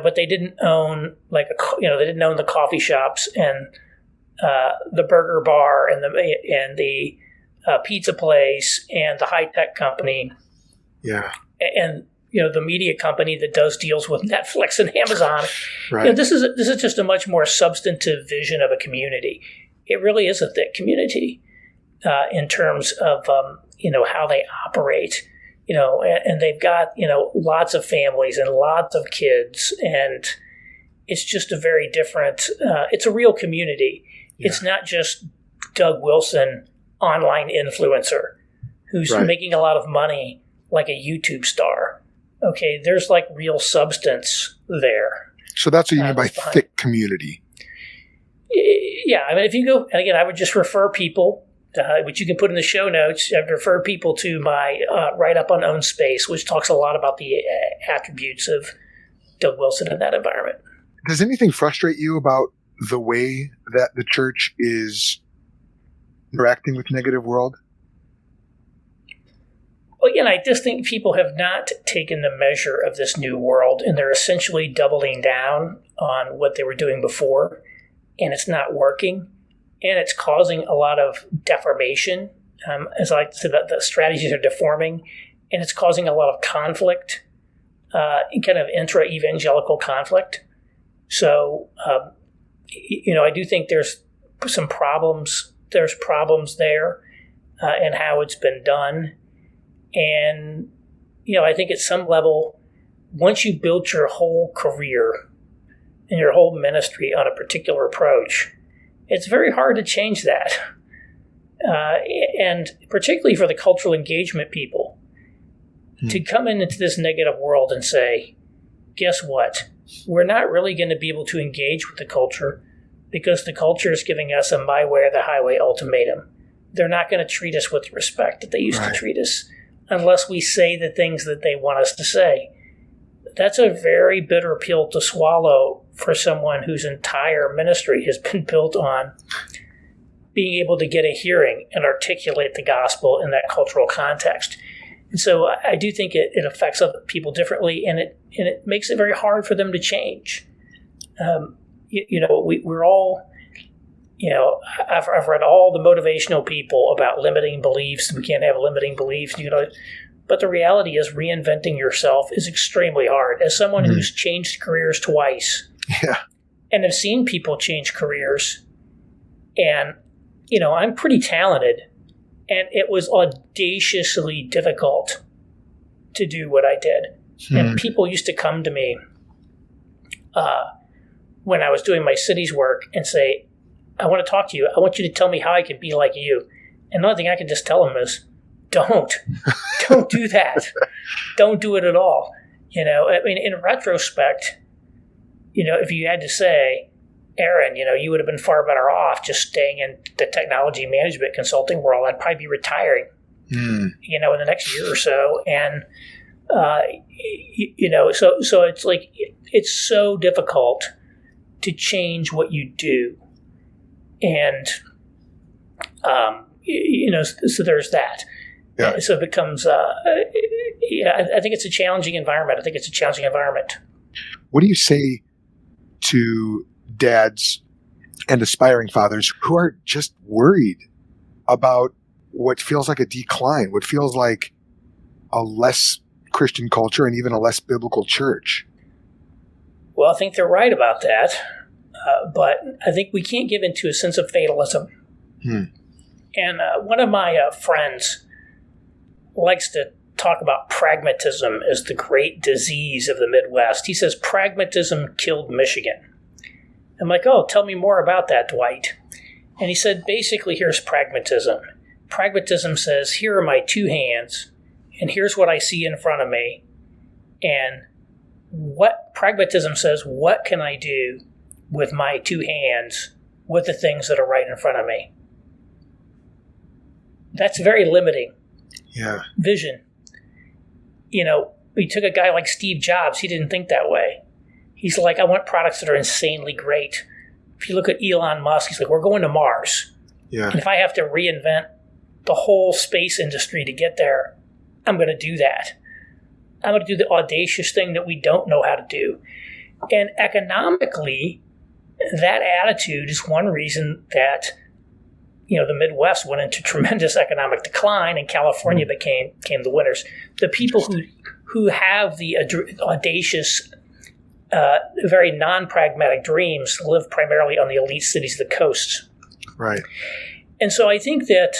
Speaker 2: But they didn't own they didn't own the coffee shops and the burger bar and the pizza place and the high tech company.
Speaker 1: Yeah.
Speaker 2: And the media company that does deals with Netflix and Amazon.
Speaker 1: Right.
Speaker 2: This is just a much more substantive vision of a community. It really is a thick community in terms of how they operate. And they've got, lots of families and lots of kids, and it's just a very different, it's a real community. Yeah. It's not just Doug Wilson, online influencer, who's making a lot of money like a YouTube star. Okay, there's real substance there.
Speaker 1: So that's what you mean by thick community.
Speaker 2: Yeah, I mean, if you go, and again, I would just refer people, which you can put in the show notes. I've referred people to my write-up on Own Space, which talks a lot about the attributes of Doug Wilson in that environment.
Speaker 1: Does anything frustrate you about the way that the church is interacting with negative world?
Speaker 2: Well, I just think people have not taken the measure of this new world, and they're essentially doubling down on what they were doing before, and it's not working, and it's causing a lot of deformation. As I like to say, the strategies are deforming, and it's causing a lot of conflict, kind of intra-evangelical conflict. So, I do think there's some problems. There's problems there in how it's been done. And, I think at some level, once you build your whole career and your whole ministry on a particular approach, it's very hard to change that. And particularly for the cultural engagement people, to come into this negative world and say, guess what? We're not really going to be able to engage with the culture because the culture is giving us a my way or the highway ultimatum. They're not going to treat us with respect that they used to treat us unless we say the things that they want us to say. That's a very bitter pill to swallow for someone whose entire ministry has been built on being able to get a hearing and articulate the gospel in that cultural context. And so I do think it affects other people differently, and it makes it very hard for them to change. We're all, I've read all the motivational people about limiting beliefs. We can't have limiting beliefs, but the reality is reinventing yourself is extremely hard. As someone who's changed careers twice and have seen people change careers, and, I'm pretty talented, and it was audaciously difficult to do what I did. And people used to come to me when I was doing my cities work and say, I want to talk to you. I want you to tell me how I can be like you. And the only thing I can just tell them is, don't do that. Don't do it at all. In retrospect, if you had to say, Aaron, you would have been far better off just staying in the technology management consulting world. I'd probably be retiring, in the next year or so. And, so it's like, it's so difficult to change what you do. And, so there's that. Yeah. So it becomes, I think it's a challenging environment.
Speaker 1: What do you say to dads and aspiring fathers who are just worried about what feels like a decline, what feels like a less Christian culture and even a less biblical church?
Speaker 2: Well, I think they're right about that. But I think we can't give into a sense of fatalism. And one of my friends likes to talk about pragmatism as the great disease of the Midwest. He says pragmatism killed Michigan. I'm like, oh, tell me more about that, Dwight. And he said, basically, here's pragmatism. Pragmatism says, here are my two hands, and here's what I see in front of me. And what pragmatism says, what can I do with my two hands with the things that are right in front of me? That's very limiting. Vision. We took a guy like Steve Jobs. He didn't think that way. He's like, I want products that are insanely great. If you look at Elon Musk, he's like, we're going to Mars. And if I have to reinvent the whole space industry to get there, I'm going to do that. I'm going to do the audacious thing that we don't know how to do. And economically, that attitude is one reason that the Midwest went into tremendous economic decline, and California became the winners. The people who have the audacious, very non-pragmatic dreams live primarily on the elite cities of the coasts.
Speaker 1: Right.
Speaker 2: And so I think that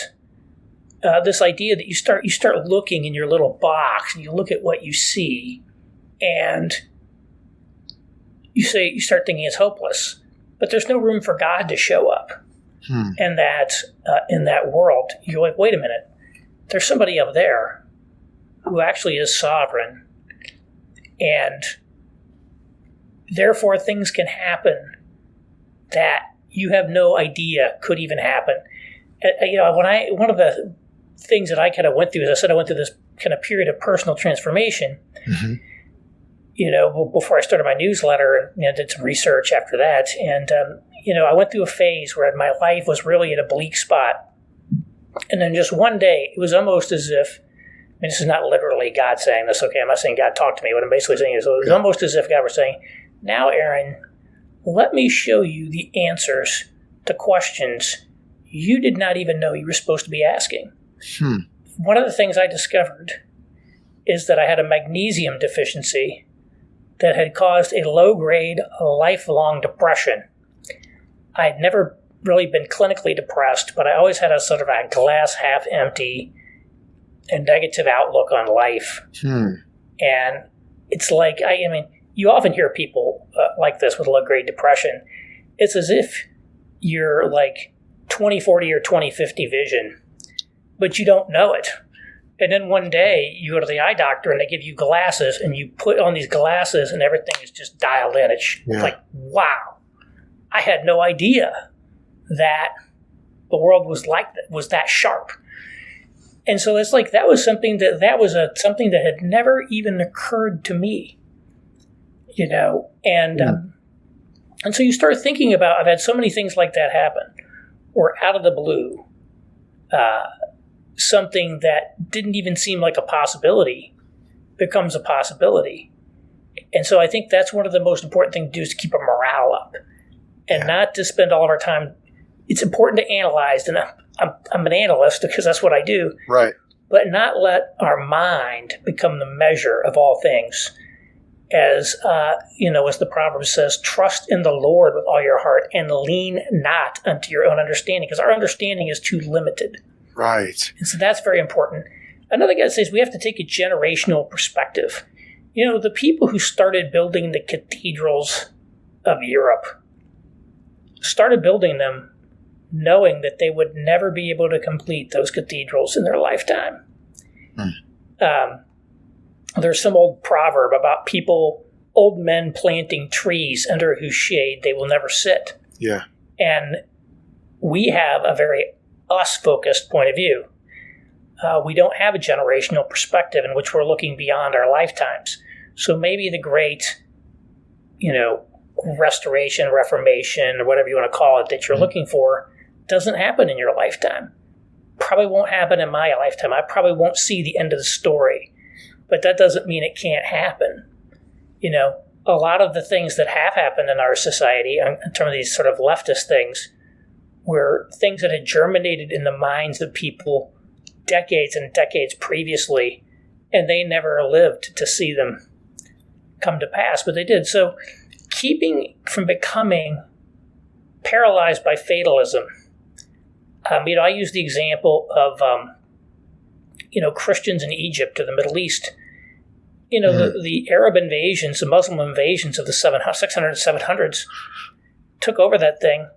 Speaker 2: this idea that you start looking in your little box and you look at what you see, and you start thinking it's hopeless, but there's no room for God to show up. And that in that world, you're like, wait a minute, there's somebody up there who actually is sovereign, and therefore things can happen that you have no idea could even happen. One of the things that I kind of went through, as I said, I went through this kind of period of personal transformation. Before I started my newsletter, and did some research after that, and I went through a phase where my life was really at a bleak spot. And then just one day, it was almost as if And this is not literally God saying this, okay? I'm not saying God talked to me. What I'm basically saying is it's almost as if God were saying, now, Aaron, let me show you the answers to questions you did not even know you were supposed to be asking. One of the things I discovered is that I had a magnesium deficiency that had caused a low-grade, lifelong depression. I had never really been clinically depressed, but I always had a sort of a glass half empty and negative outlook on life. And it's like, I mean, you often hear people like this with low-grade depression. It's as if you're like 20/40 or 20/50 vision, but you don't know it. And then one day you go to the eye doctor and they give you glasses and you put on these glasses and everything is just dialed in. It's like, wow, I had no idea that the world was that sharp. And so it's like that was something something that had never even occurred to me, and so you start thinking about, I've had so many things like that happen, or out of the blue, something that didn't even seem like a possibility becomes a possibility. And so I think that's one of the most important things to do, is to keep a morale up and not to spend all of our time. It's important to analyze, and I'm an analyst because that's what I do.
Speaker 1: Right.
Speaker 2: But not let our mind become the measure of all things. As as the proverb says, trust in the Lord with all your heart and lean not unto your own understanding, because our understanding is too limited.
Speaker 1: Right.
Speaker 2: And so that's very important. Another thing I'd say is we have to take a generational perspective. The people who started building the cathedrals of Europe started building them knowing that they would never be able to complete those cathedrals in their lifetime. There's some old proverb about old men planting trees under whose shade they will never sit.
Speaker 1: Yeah.
Speaker 2: And we have a very us-focused point of view. We don't have a generational perspective in which we're looking beyond our lifetimes. So maybe the great, restoration, reformation, or whatever you want to call it, that you're looking for doesn't happen in your lifetime. Probably won't happen in my lifetime. I probably won't see the end of the story. But that doesn't mean it can't happen. A lot of the things that have happened in our society, in terms of these sort of leftist things, were things that had germinated in the minds of people decades and decades previously, and they never lived to see them come to pass, but they did. So keeping from becoming paralyzed by fatalism, I use the example of Christians in Egypt or the Middle East. The Arab invasions, the Muslim invasions of the 600s, 700s took over that thing.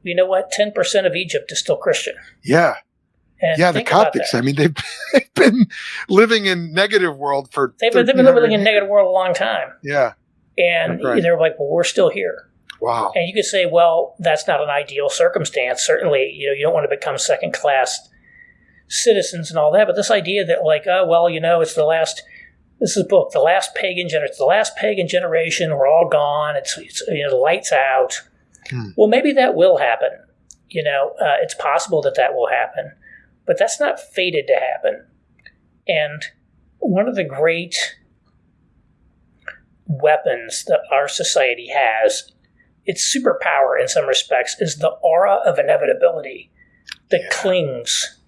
Speaker 2: You know what? 10% of Egypt is still Christian.
Speaker 1: Yeah.
Speaker 2: And
Speaker 1: the Coptics. I mean, they've been living in negative world for
Speaker 2: They've been living in negative world a long time.
Speaker 1: Yeah.
Speaker 2: And they were like, well, we're still here.
Speaker 1: Wow.
Speaker 2: And you could say, well, that's not an ideal circumstance. Certainly, you don't want to become second-class citizens and all that. But this idea that it's this is a book, The Last Pagan Generation, we're all gone. It's the light's out. Well, maybe that will happen. It's possible that will happen, but that's not fated to happen. And one of the great weapons that our society has, its superpower in some respects, is the aura of inevitability that clings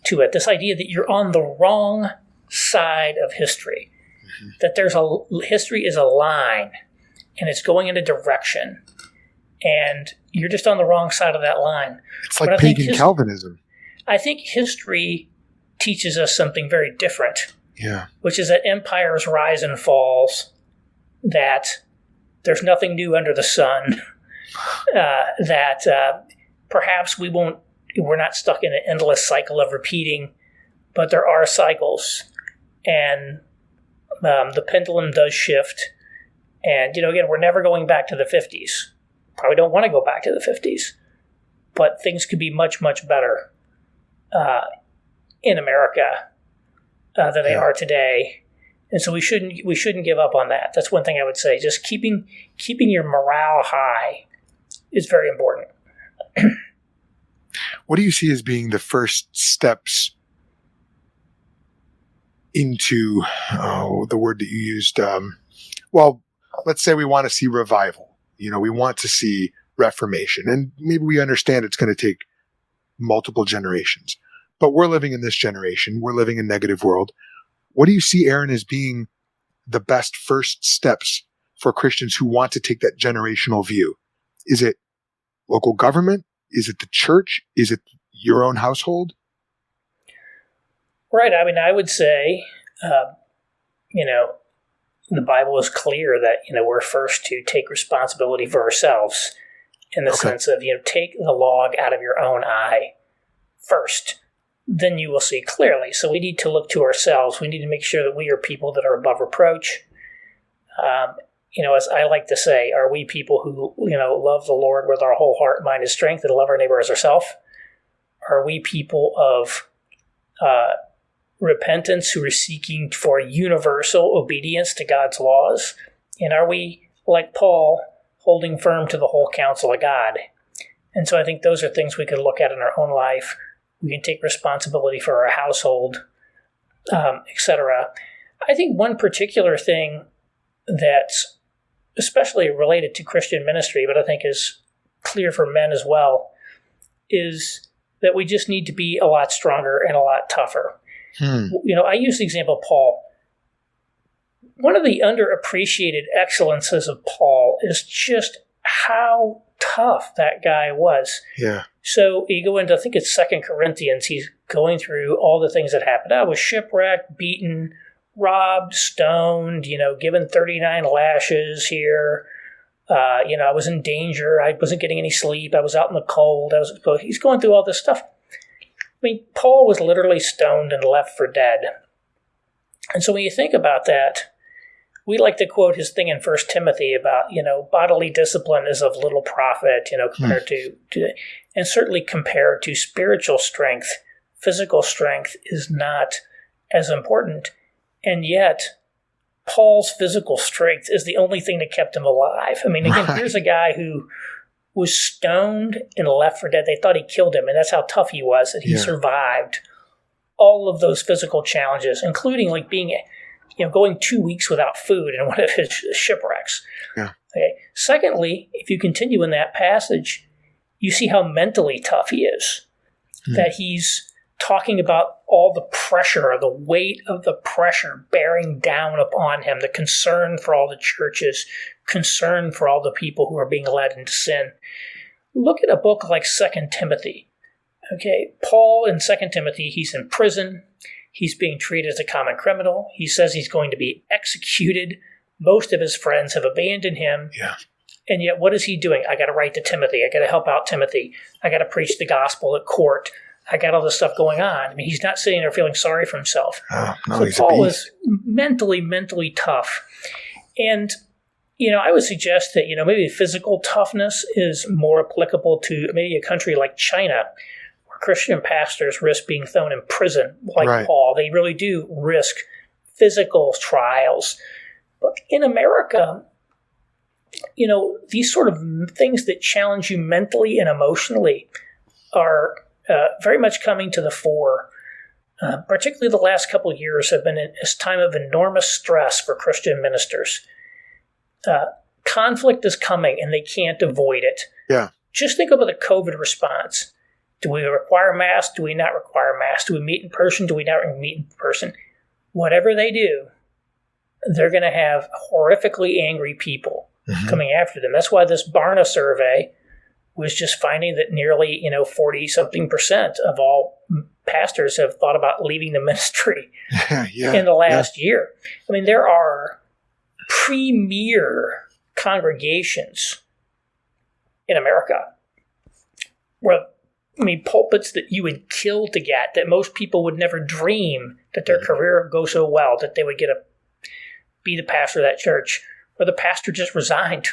Speaker 2: to it. This idea that you're on the wrong side of history, that history is a line and it's going in a direction, and you're just on the wrong side of that line.
Speaker 1: It's like pagan Calvinism.
Speaker 2: I think history teaches us something very different.
Speaker 1: Yeah. Which
Speaker 2: is that empires rise and falls, that there's nothing new under the sun, that perhaps we're not stuck in an endless cycle of repeating, but there are cycles, and the pendulum does shift. And, again, we're never going back to the 50s. Probably don't want to go back to the 50s, but things could be much, much better in America than they are today. And so we shouldn't give up on that. That's one thing I would say. Just keeping your morale high is very important.
Speaker 1: What do you see as being the first steps into the word that you used. Well, let's say we want to see revival. We want to see reformation, and maybe we understand it's going to take multiple generations. But we're living in this generation. We're living in a negative world. What do you see, Aaron, as being the best first steps for Christians who want to take that generational view? Is it local government? Is it the church? Is it your own household?
Speaker 2: Right. I mean, I would say, the Bible is clear that, we're first to take responsibility for ourselves in the sense of, take the log out of your own eye first. Then you will see clearly. So we need to look to ourselves. We need to make sure that we are people that are above reproach. As I like to say, are we people who, love the Lord with our whole heart, mind, and strength and love our neighbor as ourselves? Are we people of repentance who are seeking for universal obedience to God's laws? And are we, like Paul, holding firm to the whole counsel of God? And so I think those are things we can look at in our own life. We can take responsibility for our household, etc. I think one particular thing that's especially related to Christian ministry, but I think is clear for men as well, is that we just need to be a lot stronger and a lot tougher. I use the example of Paul. One of the underappreciated excellences of Paul is just how tough that guy was.
Speaker 1: Yeah.
Speaker 2: So you go into, I think it's 2 Corinthians, he's going through all the things that happened. I was shipwrecked, beaten, robbed, stoned, given 39 lashes here. I was in danger. I wasn't getting any sleep. I was out in the cold. He's going through all this stuff. I mean, Paul was literally stoned and left for dead. And so when you think about that, we like to quote his thing in 1 Timothy about, bodily discipline is of little profit, compared to, and certainly compared to spiritual strength, physical strength is not as important. And yet, Paul's physical strength is the only thing that kept him alive. I mean, again, here's a guy who was stoned and left for dead. They thought he killed him, and that's how tough he was, that he survived all of those physical challenges, including like being, going 2 weeks without food in one of his shipwrecks.
Speaker 1: Yeah.
Speaker 2: Okay. Secondly, if you continue in that passage, you see how mentally tough he is, that he's talking about all the pressure, the weight of the pressure bearing down upon him, the concern for all the churches, concern for all the people who are being led into sin. Look at a book like 2 Timothy. Okay, Paul in 2 Timothy, he's in prison. He's being treated as a common criminal. He says he's going to be executed. Most of his friends have abandoned him.
Speaker 1: Yeah.
Speaker 2: And yet, what is he doing? I got to write to Timothy. I got to help out Timothy. I got to preach the gospel at court. I got all this stuff going on. I mean, he's not sitting there feeling sorry for himself.
Speaker 1: Oh, no,
Speaker 2: so
Speaker 1: he's
Speaker 2: Paul was mentally tough. And, I would suggest that, maybe physical toughness is more applicable to maybe a country like China, where Christian pastors risk being thrown in prison like Paul. They really do risk physical trials. But in America, these sort of things that challenge you mentally and emotionally are very much coming to the fore. Particularly the last couple of years have been a time of enormous stress for Christian ministers. Conflict is coming and they can't avoid it.
Speaker 1: Yeah.
Speaker 2: Just think about the COVID response. Do we require masks? Do we not require masks? Do we meet in person? Do we not meet in person? Whatever they do, they're going to have horrifically angry people coming after them. That's why this Barna survey was just finding that nearly, 40-something% of all pastors have thought about leaving the ministry in the last year. I mean, there are premier congregations in America where, pulpits that you would kill to get, that most people would never dream that their career would go so well that they would be the pastor of that church, where the pastor just resigned.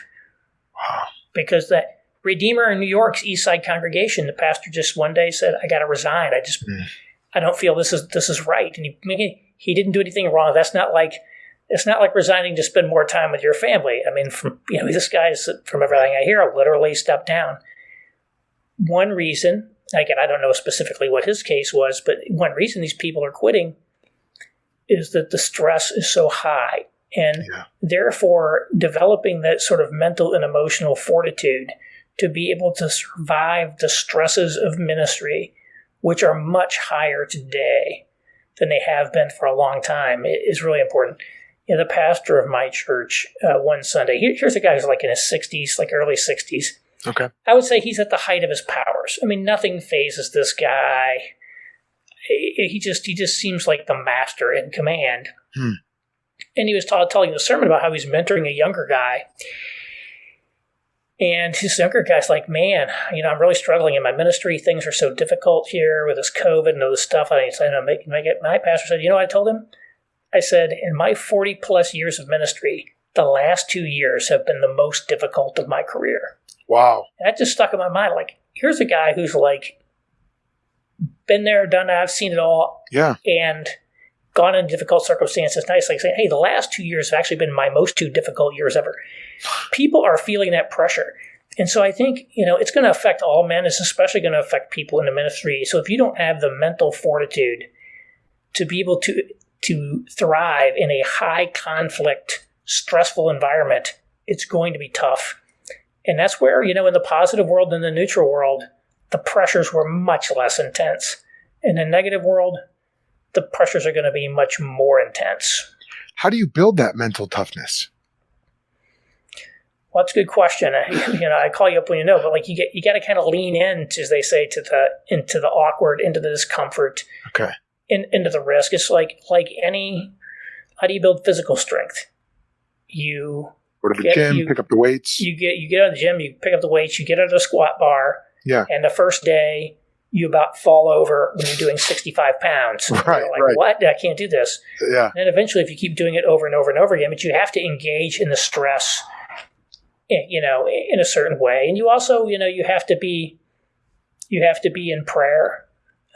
Speaker 1: Wow. Because
Speaker 2: that Redeemer in New York's East Side congregation, the pastor just one day said, I got to resign. I don't feel this is right. And he didn't do anything wrong. It's not like resigning to spend more time with your family. I mean, this guy, from everything I hear, literally stepped down. One reason, again, I don't know specifically what his case was, but one reason these people are quitting is that the stress is so high. And therefore, developing that sort of mental and emotional fortitude to be able to survive the stresses of ministry, which are much higher today than they have been for a long time, is really important. The pastor of my church one Sunday, here's a guy who's like in his 60s, like early 60s.
Speaker 1: Okay.
Speaker 2: I would say he's at the height of his powers. I mean, nothing phases this guy. He just seems like the master in command. And he was telling the sermon about how he's mentoring a younger guy. And his younger guy's like, man, I'm really struggling in my ministry. Things are so difficult here with this COVID and all this stuff. And I said, my pastor said, what I told him? I said, in my 40 plus years of ministry, the last 2 years have been the most difficult of my career.
Speaker 1: Wow. And
Speaker 2: that just stuck in my mind. Like, here's a guy who's like, been there, done that, I've seen it all.
Speaker 1: Yeah.
Speaker 2: And gone in difficult circumstances. Nice, like saying, hey, the last 2 years have actually been my most 2 difficult years ever. People are feeling that pressure. And so I think, it's going to affect all men. It's especially going to affect people in the ministry. So if you don't have the mental fortitude to be able to thrive in a high conflict, stressful environment, it's going to be tough. And that's where, in the positive world and the neutral world, the pressures were much less intense. In the negative world, the pressures are going to be much more intense.
Speaker 1: How do you build that mental toughness?
Speaker 2: Well, that's a good question. I call you up when you know, but like you got to kind of lean in, as they say, into the awkward, into the discomfort,
Speaker 1: okay,
Speaker 2: into the risk. It's like any. How do you build physical strength? You
Speaker 1: go to the gym, pick up the weights. You
Speaker 2: get out of the gym, you pick up the weights, you get out of the squat bar.
Speaker 1: Yeah.
Speaker 2: And the first day, you about fall over when you're doing 65 pounds.
Speaker 1: Right,
Speaker 2: you're like,
Speaker 1: right.
Speaker 2: What? I can't do this.
Speaker 1: Yeah.
Speaker 2: And then eventually, if you keep doing it over and over and over again, but you have to engage in the stress, in a certain way. And you also, you have to be in prayer.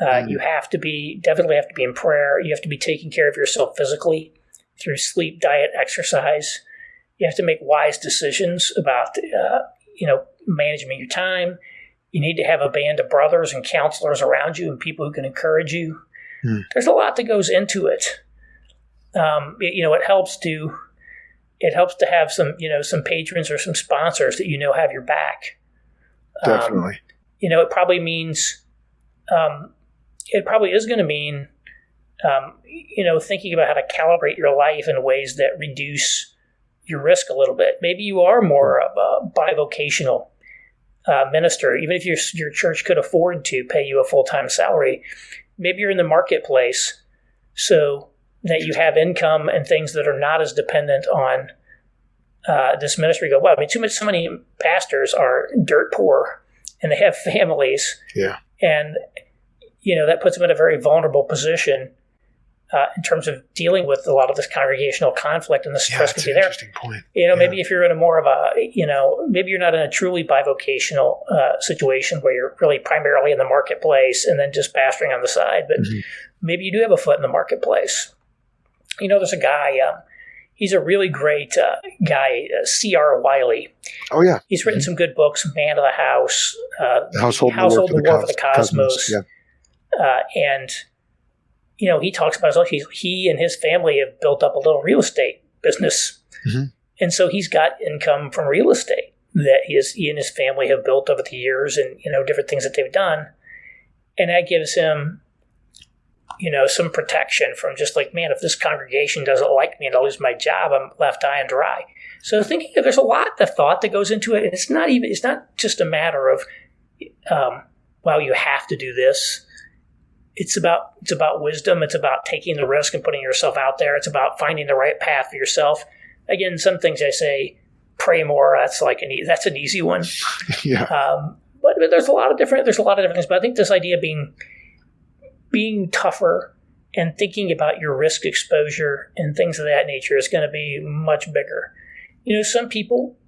Speaker 2: You definitely have to be in prayer. You have to be taking care of yourself physically through sleep, diet, exercise. You have to make wise decisions about, managing your time. You need to have a band of brothers and counselors around you and people who can encourage you. There's a lot that goes into it. It helps to have some patrons or some sponsors that have your back.
Speaker 1: Definitely.
Speaker 2: It probably means, it probably is going to mean, thinking about how to calibrate your life in ways that reduce your risk a little bit. Maybe you are more of a bivocational minister, even if your church could afford to pay you a full-time salary. Maybe you're in the marketplace so that you have income and things that are not as dependent on this ministry. Well, so many pastors are dirt poor and they have families.
Speaker 1: Yeah.
Speaker 2: And, that puts them in a very vulnerable position in terms of dealing with a lot of this congregational conflict and the stress could be there.
Speaker 1: Interesting point.
Speaker 2: Maybe if you're in a more of a, maybe you're not in a truly bivocational situation where you're really primarily in the marketplace and then just pastoring on the side, but maybe you do have a foot in the marketplace. There's a guy, he's a really great guy, C.R. Wiley.
Speaker 1: Oh, yeah.
Speaker 2: He's written some good books, Man of the House,
Speaker 1: Household
Speaker 2: the War for the Cosmos.
Speaker 1: Yeah.
Speaker 2: And he talks about he and his family have built up a little real estate business. And so he's got income from real estate that he and his family have built over the years and, different things that they've done. And that gives him, some protection from just like, man, if this congregation doesn't like me and I lose my job, I'm left high and dry. So thinking that there's a lot of thought that goes into it. And it's not just a matter of, you have to do this. It's about wisdom. It's about taking the risk and putting yourself out there. It's about finding the right path for yourself. Again, some things I say, pray more. That's that's an easy one.
Speaker 1: Yeah.
Speaker 2: But there's a lot of different things. But I think this idea of being tougher and thinking about your risk exposure and things of that nature is going to be much bigger. Some people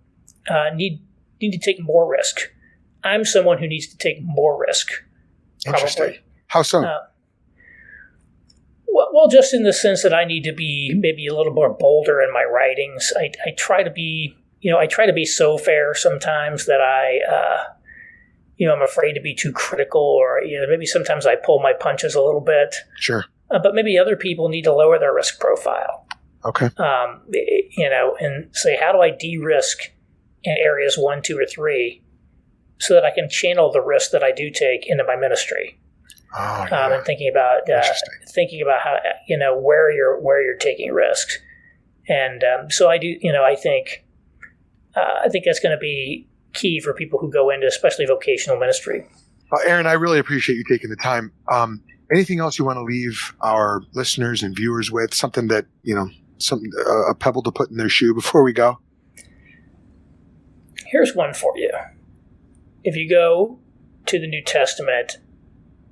Speaker 2: need to take more risk. I'm someone who needs to take more risk.
Speaker 1: Interesting.
Speaker 2: Probably.
Speaker 1: How so?
Speaker 2: Well, just in the sense that I need to be maybe a little more bolder in my writings. I try to be, so fair sometimes that I'm afraid to be too critical, or maybe sometimes I pull my punches a little bit.
Speaker 1: Sure.
Speaker 2: but maybe other people need to lower their risk profile.
Speaker 1: Okay.
Speaker 2: And say, how do I de-risk in areas 1, 2, or 3 so that I can channel the risk that I do take into my ministry?
Speaker 1: Oh, yeah.
Speaker 2: And thinking about how, where you're taking risks. And so I do, I think that's going to be key for people who go into especially vocational ministry.
Speaker 1: Aaron, I really appreciate you taking the time. Anything else you want to leave our listeners and viewers with? Something that, a pebble to put in their shoe before we go?
Speaker 2: Here's one for you. If you go to the New Testament,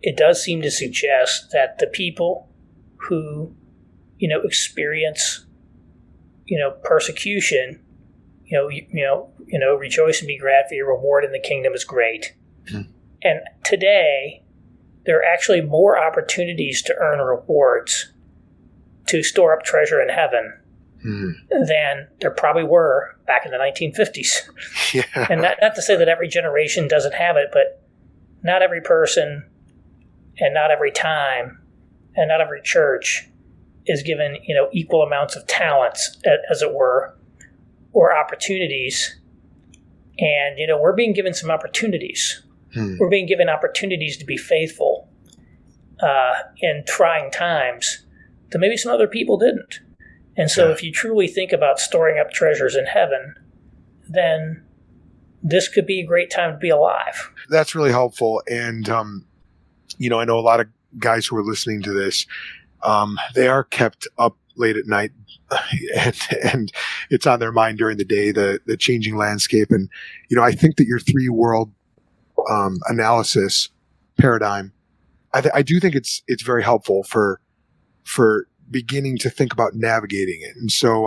Speaker 2: it does seem to suggest that the people who, experience, persecution, rejoice and be glad, for your reward in the kingdom is great. Mm. And today, there are actually more opportunities to earn rewards, to store up treasure in heaven, than there probably were back in the 1950s.
Speaker 1: Yeah.
Speaker 2: And not to say that every generation doesn't have it, but not every person and not every time and not every church is given, equal amounts of talents, as it were, or opportunities. And, we're being given some opportunities. We're being given opportunities to be faithful in trying times that maybe some other people didn't. And so if you truly think about storing up treasures in heaven, then this could be a great time to be alive.
Speaker 1: That's really helpful. And, I know a lot of guys who are listening to this, they are kept up late at night and it's on their mind during the day, the changing landscape. And, I think that your 3 world analysis paradigm, I do think it's very helpful for beginning to think about navigating it. And so,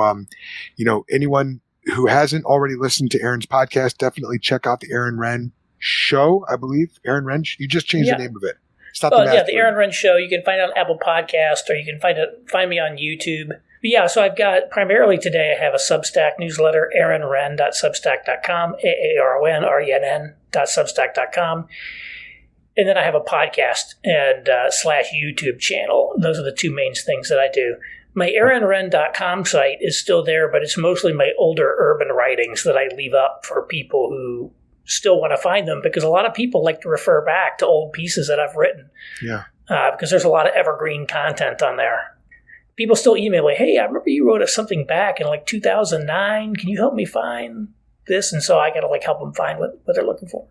Speaker 1: anyone who hasn't already listened to Aaron's podcast, definitely check out the Aaron Renn Show, I believe. Aaron Renn, you just changed the name of it. It's not
Speaker 2: the Aaron Renn Show. You can find it on Apple Podcast, or you can find me on YouTube. But yeah, so I've got, primarily today, I have a Substack newsletter, aaronrenn.substack.com, aaronrenn.substack.com. And then I have a podcast and / YouTube channel. Those are the 2 main things that I do. My aaronrenn.com site is still there, but it's mostly my older urban writings that I leave up for people who still want to find them, because a lot of people like to refer back to old pieces that I've written.
Speaker 1: Yeah.
Speaker 2: Because there's a lot of evergreen content on there. People still email me, hey, I remember you wrote us something back in 2009. Can you help me find this? And so I got to help them find what they're looking for.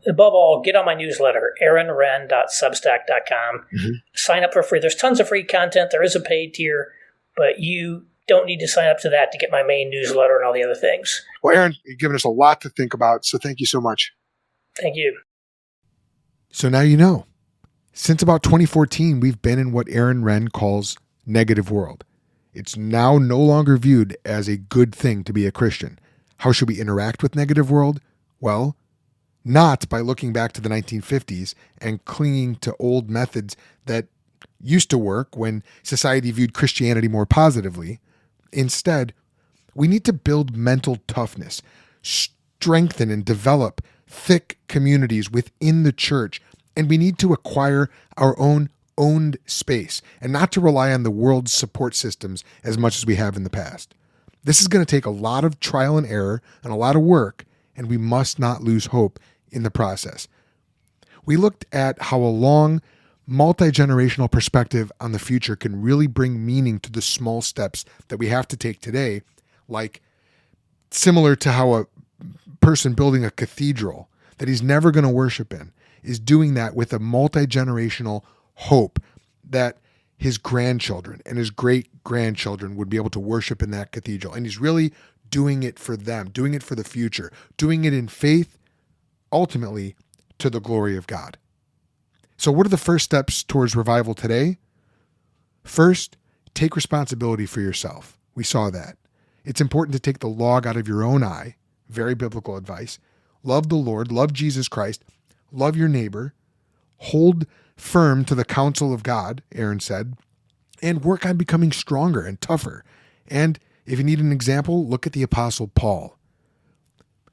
Speaker 2: Above all, get on my newsletter, aaronrenn.substack.com. Mm-hmm. Sign up for free. There's tons of free content. There is a paid tier, but you don't need to sign up to that to get my main newsletter and all the other things.
Speaker 1: Well, Aaron, you've given us a lot to think about, so thank you so much.
Speaker 2: Thank you.
Speaker 1: So now you know. Since about 2014, we've been in what Aaron Renn calls negative world. It's now no longer viewed as a good thing to be a Christian. How should we interact with negative world? Well, not by looking back to the 1950s and clinging to old methods that used to work when society viewed Christianity more positively. Instead, we need to build mental toughness, strengthen and develop thick communities within the church, and we need to acquire our own owned space and not to rely on the world's support systems as much as we have in the past. This is going to take a lot of trial and error and a lot of work, and we must not lose hope in the process. We looked at how a long, multi-generational perspective on the future can really bring meaning to the small steps that we have to take today, like similar to how a person building a cathedral that he's never going to worship in is doing that with a multi-generational hope that his grandchildren and his great-grandchildren would be able to worship in that cathedral. And he's really doing it for them, doing it for the future, doing it in faith, ultimately to the glory of God. So what are the first steps towards revival today? First, take responsibility for yourself. We saw that. It's important to take the log out of your own eye. Very biblical advice. Love the Lord, love Jesus Christ, love your neighbor, hold firm to the counsel of God, Aaron said, and work on becoming stronger and tougher. And if you need an example, look at the Apostle Paul.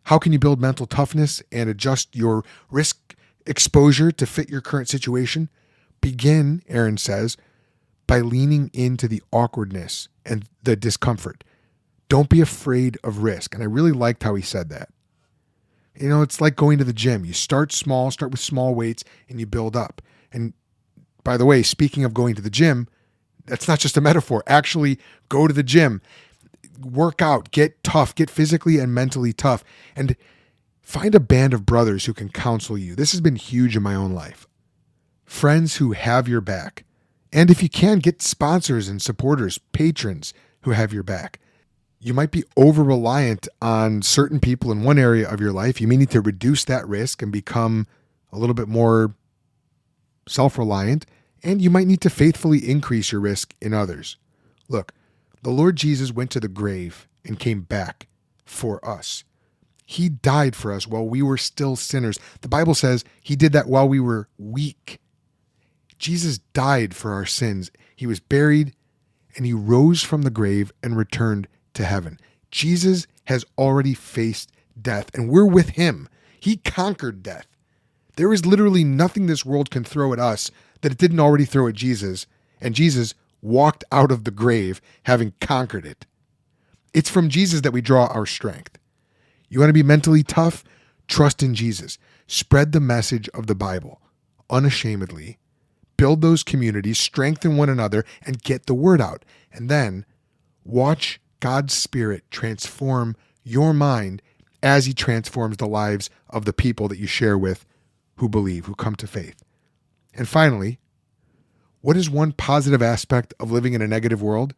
Speaker 1: How can you build mental toughness and adjust your risk exposure to fit your current situation? Begin, Aaron says, by leaning into the awkwardness and the discomfort. Don't be afraid of risk. And I really liked how he said that. It's like going to the gym. You start small, start with small weights, and you build up. And by the way, speaking of going to the gym, that's not just a metaphor. Actually, go to the gym, work out, get tough, get physically and mentally tough, and find a band of brothers who can counsel you. This has been huge in my own life. Friends who have your back. And if you can, get sponsors and supporters, patrons who have your back. You might be over-reliant on certain people in one area of your life. You may need to reduce that risk and become a little bit more self-reliant, and you might need to faithfully increase your risk in others. Look, the Lord Jesus went to the grave and came back for us. He died for us while we were still sinners. The Bible says he did that while we were weak. Jesus died for our sins. He was buried, and he rose from the grave and returned to heaven. Jesus has already faced death, and we're with him. He conquered death. There is literally nothing this world can throw at us that it didn't already throw at Jesus, and Jesus walked out of the grave having conquered it. It's from Jesus that we draw our strength. You want to be mentally tough? Trust in Jesus. Spread the message of the Bible unashamedly. Build those communities, strengthen one another, and get the word out. And then watch God's Spirit transform your mind as he transforms the lives of the people that you share with who believe, who come to faith. And finally, what is one positive aspect of living in a negative world?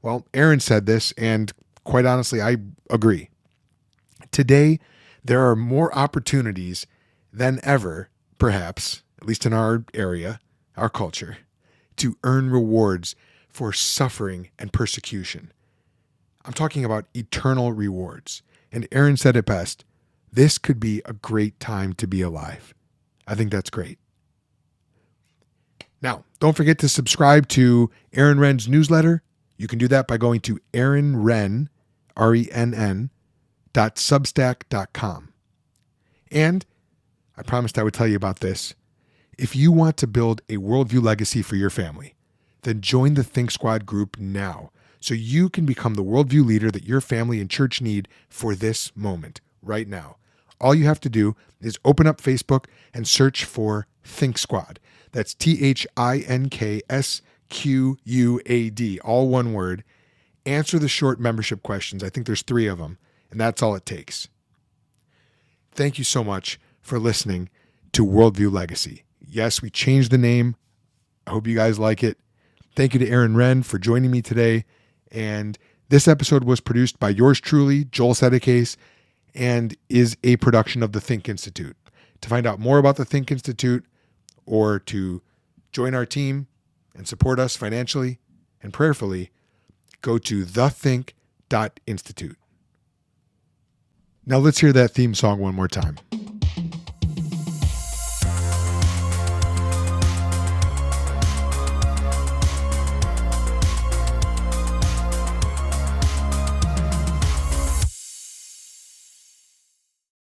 Speaker 1: Well, Aaron said this, and quite honestly, I agree. Today, there are more opportunities than ever, perhaps, at least in our area, our culture, to earn rewards for suffering and persecution. I'm talking about eternal rewards. And Aaron said it best, this could be a great time to be alive. I think that's great. Now, don't forget to subscribe to Aaron Renn's newsletter. You can do that by going to aaronrenn, RENN.substack.com. And I promised I would tell you about this. If you want to build a worldview legacy for your family, then join the Think Squad group now so you can become the worldview leader that your family and church need for this moment, right now. All you have to do is open up Facebook and search for Think Squad. That's ThinksQuad, all one word. Answer the short membership questions. I think there's 3 of them, and that's all it takes. Thank you so much for listening to Worldview Legacy. Yes, we changed the name. I hope you guys like it. Thank you to Aaron Renn for joining me today. And this episode was produced by yours truly, Joel Settecase, and is a production of the Think Institute. To find out more about the Think Institute or to join our team and support us financially and prayerfully, go to thethink.institute. Now let's hear that theme song one more time.